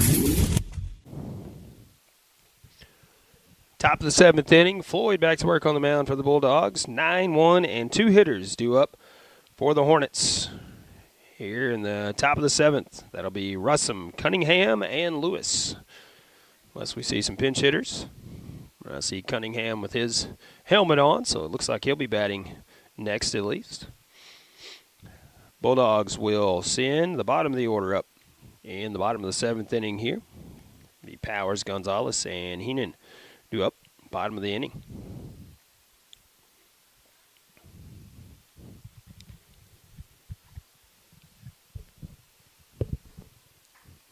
Top of the seventh inning, Floyd back to work on the mound for the Bulldogs. 9-1 and 2 hitters due up for the Hornets. Here in the top of the seventh, that'll be Russum, Cunningham, and Lewis. Unless we see some pinch hitters. I see Cunningham with his helmet on, so it looks like he'll be batting next at least. Bulldogs will send the bottom of the order up in the bottom of the seventh inning here. Be Powers, Gonzalez, and Heenan due up, bottom of the inning.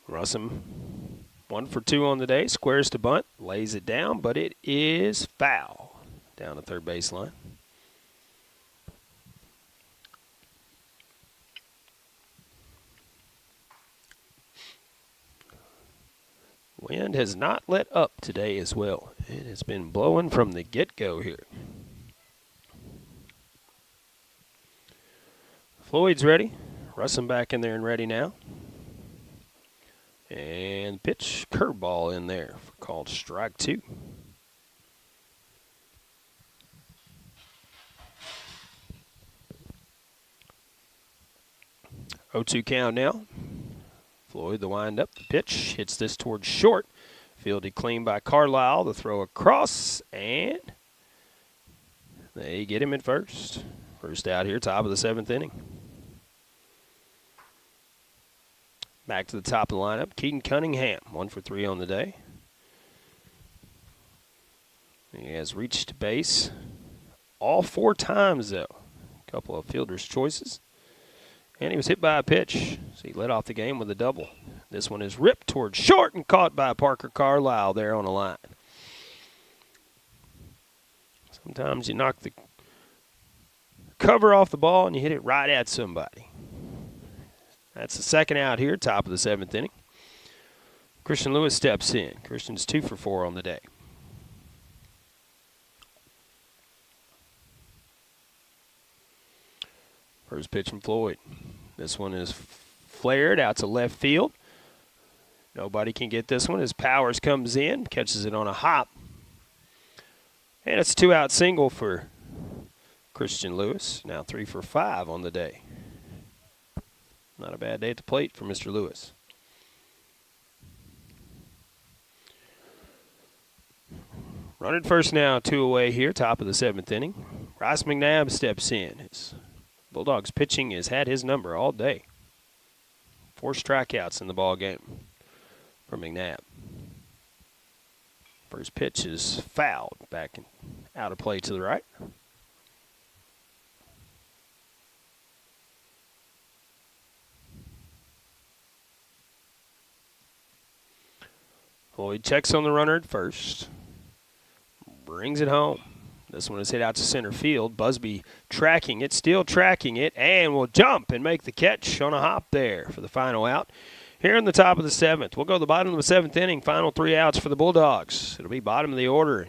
Russum 1 for 2 on the day, squares to bunt, lays it down, but it is foul down the third baseline. Wind has not let up today as well. It has been blowing from the get-go here. Floyd's ready. Russum back in there and ready now. And pitch, curveball in there, called strike 2. Oh, 2 count now. Floyd, the wind-up, the pitch, hits this towards short. Fielded clean by Carlisle. The throw across, and they get him at first. First out here, top of the seventh inning. Back to the top of the lineup, Keaton Cunningham, 1 for 3 on the day. He has reached base all 4 times, though. A couple of fielder's choices. And he was hit by a pitch, so he led off the game with a double. This one is ripped towards short and caught by Parker Carlisle there on the line. Sometimes you knock the cover off the ball and you hit it right at somebody. That's the second out here, top of the 7th inning. Christian Lewis steps in. Christian's 2 for 4 on the day. First pitch from Floyd. This one is flared out to left field. Nobody can get this one as Powers comes in, catches it on a hop. And it's a 2-out single for Christian Lewis. Now 3 for 5 on the day. Not a bad day at the plate for Mr. Lewis. Running first now, 2 away here, top of the 7th inning. Rice McNabb steps in. His Bulldogs pitching has had his number all day. 4 strikeouts in the ball game for McNabb. First pitch is fouled, back and out of play to the right. Floyd checks on the runner at first. Brings it home. This one is hit out to center field. Busby tracking it, still tracking it, and will jump and make the catch on a hop there for the final out. Here in the top of the 7th. We'll go to the bottom of the 7th inning. Final 3 outs for the Bulldogs. It'll be bottom of the order.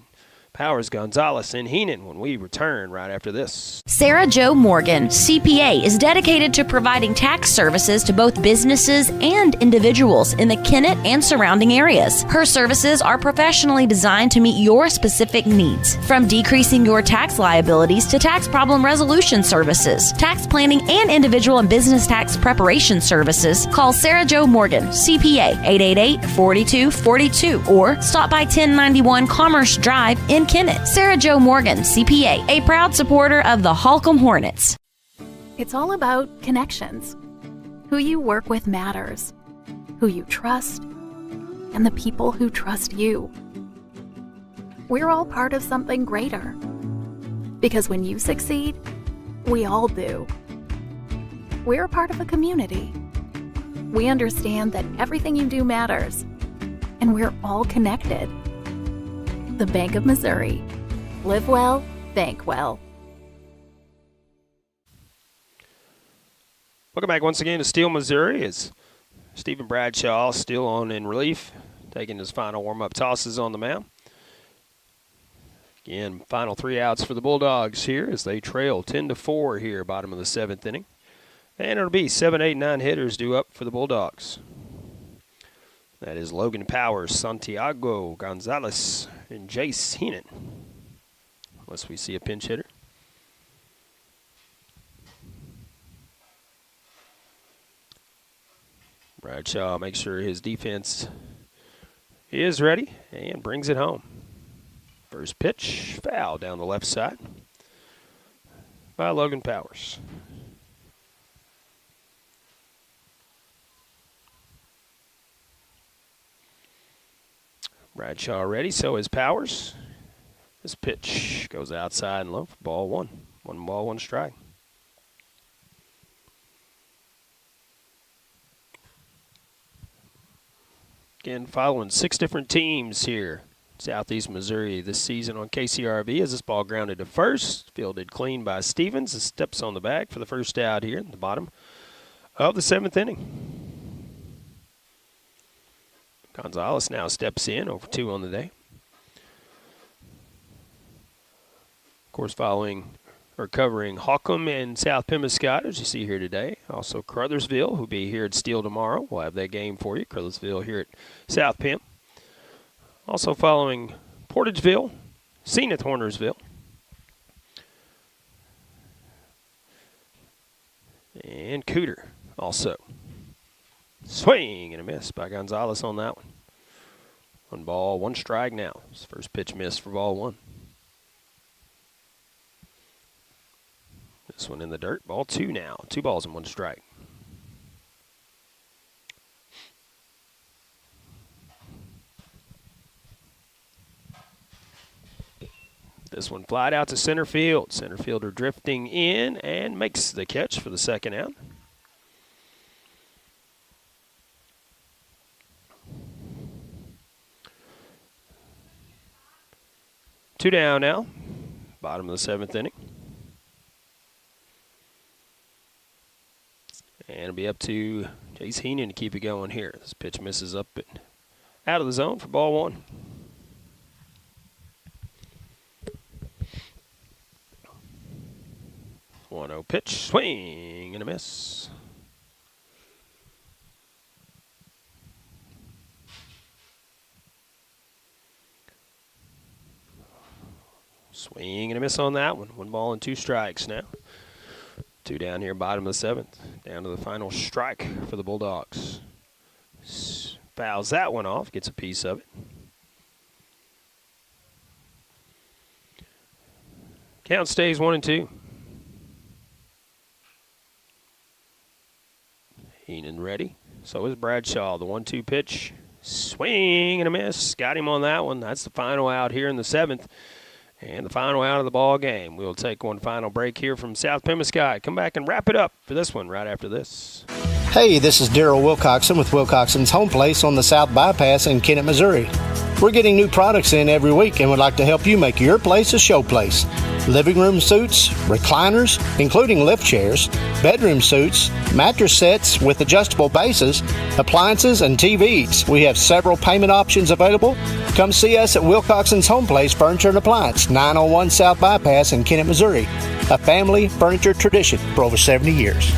Powers, Gonzalez, and Heenan when we return right after this. Sarah Jo Morgan, CPA, is dedicated to providing tax services to both businesses and individuals in the Kennett and surrounding areas. Her services are professionally designed to meet your specific needs, from decreasing your tax liabilities to tax problem resolution services, tax planning, and individual and business tax preparation services. Call Sarah Jo Morgan, CPA, 888-4242, or stop by 1091 Commerce Drive in Kennett. Sarah Jo Morgan, CPA, a proud supporter of the Holcomb Hornets. It's all about connections. Who you work with matters. Who you trust, and the people who trust you. We're all part of something greater. Because when you succeed, we all do. We're a part of a community. We understand that everything you do matters, and we're all connected. The Bank of Missouri. Live well, bank well. Welcome back once again to Steele, Missouri, as Stephen Bradshaw still on in relief, taking his final warm-up tosses on the mound. Again, final 3 outs for the Bulldogs here as they trail 10-4 here, bottom of the 7th inning. And it'll be 7, 8, 9 hitters due up for the Bulldogs. That is Logan Powers, Santiago Gonzalez, and Jace Heenan, unless we see a pinch hitter. Bradshaw makes sure his defense is ready and brings it home. First pitch, foul down the left side by Logan Powers. Bradshaw ready, so is Powers. This pitch goes outside and low for ball 1. 1 ball, 1 strike. Again, following 6 different teams here. Southeast Missouri this season on KCRV as this ball grounded to first. Fielded clean by Stevens. It steps on the bag for the first out here in the bottom of the 7th inning. Gonzalez now steps in, over 2 on the day. Of course, covering Holcomb and South Pemiscot, as you see here today. Also Crothersville, who'll be here at Steele tomorrow. We'll have that game for you. Crothersville here at South Pem. Also following Portageville, Zenith Hornersville. And Cooter also. Swing and a miss by Gonzalez on that one. 1 ball, 1 strike now. His first pitch missed for ball 1. This one in the dirt. Ball 2 now. 2 balls and 1 strike. This one flied out to center field. Center fielder drifting in and makes the catch for the second out. Two down now, bottom of the 7th inning. it'll be up to Jace Heenan to keep it going here. This pitch misses up and out of the zone for ball one. One-oh pitch, swing and a miss. Swing and a miss on that one. 1 ball and 2 strikes now. 2 down here, bottom of the 7th. Down to the final strike for the Bulldogs. Fouls that one off, gets a piece of it. Count stays 1-2. Heenan ready. So is Bradshaw. The 1-2 pitch. Swing and a miss. Got him on that one. That's the final out here in the 7th. And the final out of the ball game. We'll take one final break here from South Pemiscot. Come back and wrap it up for this one right after this. Hey, this is Daryl Wilcoxon with Wilcoxon's Home Place on the South Bypass in Kennett, Missouri. We're getting new products in every week and would like to help you make your place a show place. Living room suites, recliners, including lift chairs, bedroom suites, mattress sets with adjustable bases, appliances, and TVs. We have several payment options available. Come see us at Wilcoxon's Home Place Furniture and Appliance, 901 South Bypass in Kennett, Missouri. A family furniture tradition for over 70 years.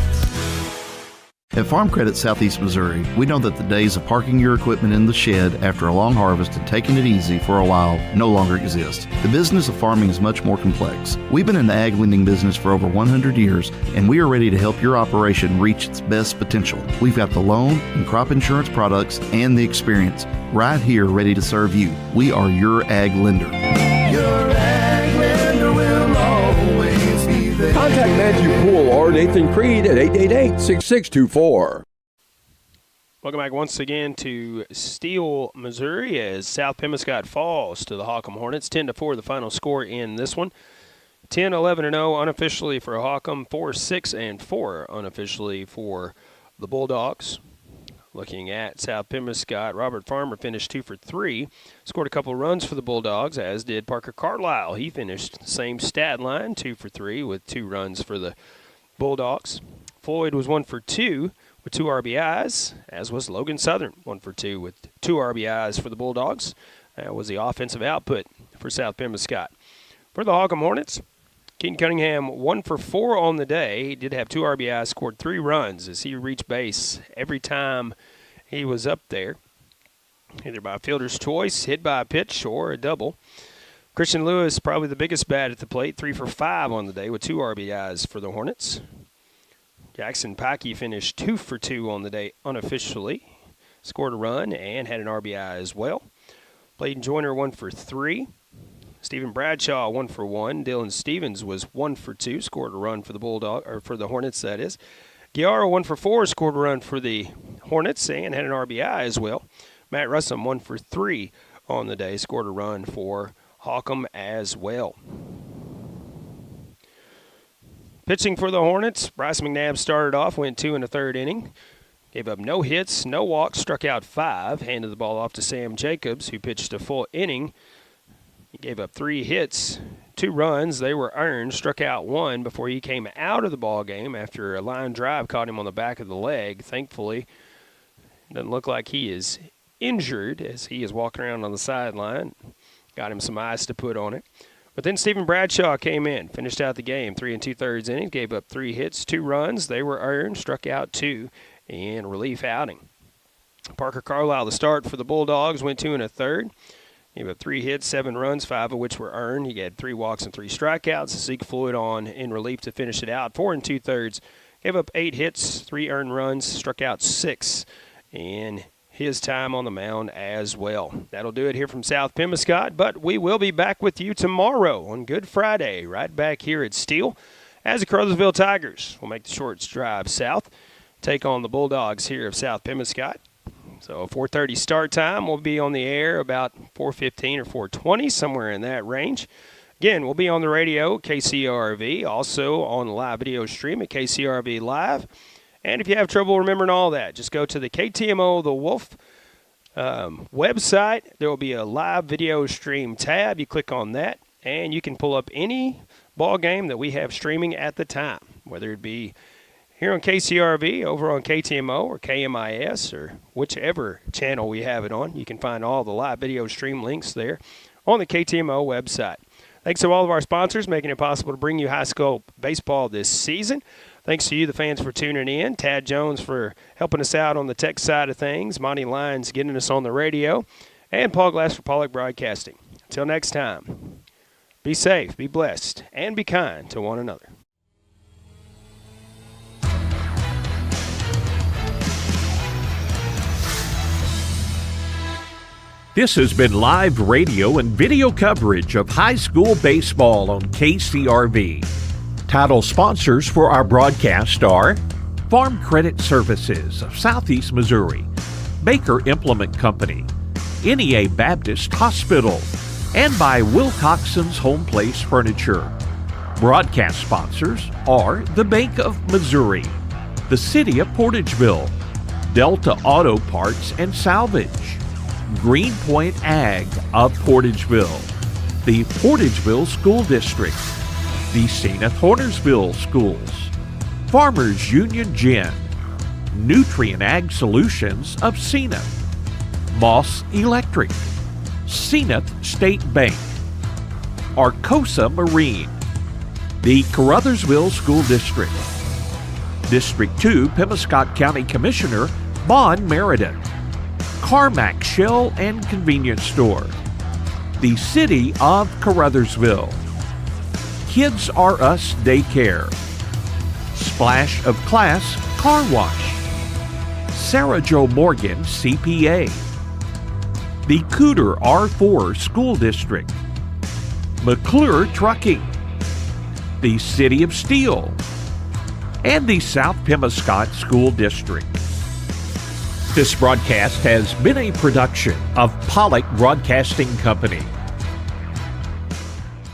At Farm Credit Southeast Missouri, we know that the days of parking your equipment in the shed after a long harvest and taking it easy for a while no longer exist. The business of farming is much more complex. We've been in the ag lending business for over 100 years, and we are ready to help your operation reach its best potential. We've got the loan and crop insurance products and the experience right here ready to serve you. We are your ag lender. Your ag lender will always be there. Contact Matthew Poole or Nathan Creed at 888-6624. Welcome back once again to Steele, Missouri, as South Pemiscot falls to the Holcomb Hornets. 10-4 the final score in this one. 10-11-0 unofficially for Holcomb, 4-6-4 unofficially for the Bulldogs. Looking at South Pemiscot, Robert Farmer finished 2 for 3, scored a couple runs for the Bulldogs, as did Parker Carlisle. He finished the same stat line, 2 for 3 with 2 runs for the Bulldogs. Floyd was 1 for 2 with 2 RBIs, as was Logan Southern, 1 for 2 with 2 RBIs for the Bulldogs. That was the offensive output for South Pemiscot. For the Holcomb Hornets, Keaton Cunningham 1 for 4 on the day. He did have 2 RBIs, scored 3 runs as he reached base every time he was up there, either by a fielder's choice, hit by a pitch, or a double. Christian Lewis, probably the biggest bat at the plate, 3 for 5 on the day with 2 RBIs for the Hornets. Jackson Packey finished 2 for 2 on the day unofficially, scored a run and had an RBI as well. Bladen Joyner 1 for 3. Stephen Bradshaw 1 for 1. Dylan Stevens was 1 for 2, scored a run for the Hornets, that is. Giara 1 for 4, scored a run for the Hornets and had an RBI as well. Matt Russum 1 for 3 on the day, scored a run for Holcomb as well. Pitching for the Hornets, Bryce McNabb started off, went 2 in the 3rd inning. Gave up no hits, no walks, struck out 5. Handed the ball off to Sam Jacobs, who pitched a full inning. He gave up 3 hits, 2 runs. They were earned, struck out 1 before he came out of the ball game after a line drive caught him on the back of the leg. Thankfully, it doesn't look like he is injured as he is walking around on the sideline. Got him some ice to put on it. But then Stephen Bradshaw came in, finished out the game, 3 2/3 innings, gave up 3 hits, 2 runs. They were earned, struck out 2 in relief outing. Parker Carlisle, the start for the Bulldogs, went 2 1/3. He had 3 hits, 7 runs, 5 of which were earned. He had 3 walks and 3 strikeouts. Zeke Floyd on in relief to finish it out. 4 2/3. Gave up 8 hits, 3 earned runs, struck out 6 in his time on the mound as well. That'll do it here from South Pemiscot, but we will be back with you tomorrow on Good Friday, right back here at Steele, as the Crothersville Tigers will make the short drive south, take on the Bulldogs here of South Pemiscot. So 4:30 start time. We'll be on the air about 4:15 or 4:20, somewhere in that range. Again, we'll be on the radio, KCRV, also on the live video stream at KCRV Live. And if you have trouble remembering all that, just go to the KTMO The Wolf website. There will be a live video stream tab. You click on that, and you can pull up any ball game that we have streaming at the time, whether it be here on KCRV, over on KTMO or KMIS or whichever channel we have it on. You can find all the live video stream links there on the KTMO website. Thanks to all of our sponsors making it possible to bring you high school baseball this season. Thanks to you, the fans, for tuning in. Tad Jones for helping us out on the tech side of things. Monty Lyons getting us on the radio. And Paul Glass for Pollock Broadcasting. Until next time, be safe, be blessed, and be kind to one another. This has been live radio and video coverage of high school baseball on KCRV. Title sponsors for our broadcast are Farm Credit Services of Southeast Missouri, Baker Implement Company, NEA Baptist Hospital, and by Wilcoxon's Home Place Furniture. Broadcast sponsors are the Bank of Missouri, the City of Portageville, Delta Auto Parts and Salvage, Greenpoint Ag of Portageville, the Portageville School District, the Zenith Hornersville Schools, Farmers Union Gin, Nutrient Ag Solutions of Zenith, Moss Electric, Zenith State Bank, Arcosa Marine, the Caruthersville School District, District 2 Pemiscot County Commissioner Bon Meriden, Carmack Shell and Convenience Store, the City of Caruthersville, Kids R Us Daycare, Splash of Class Car Wash, Sarah Jo Morgan CPA, the Cooter R4 School District, McClure Trucking, the City of Steele, and the South Pemiscot School District. This broadcast has been a production of Pollock Broadcasting Company.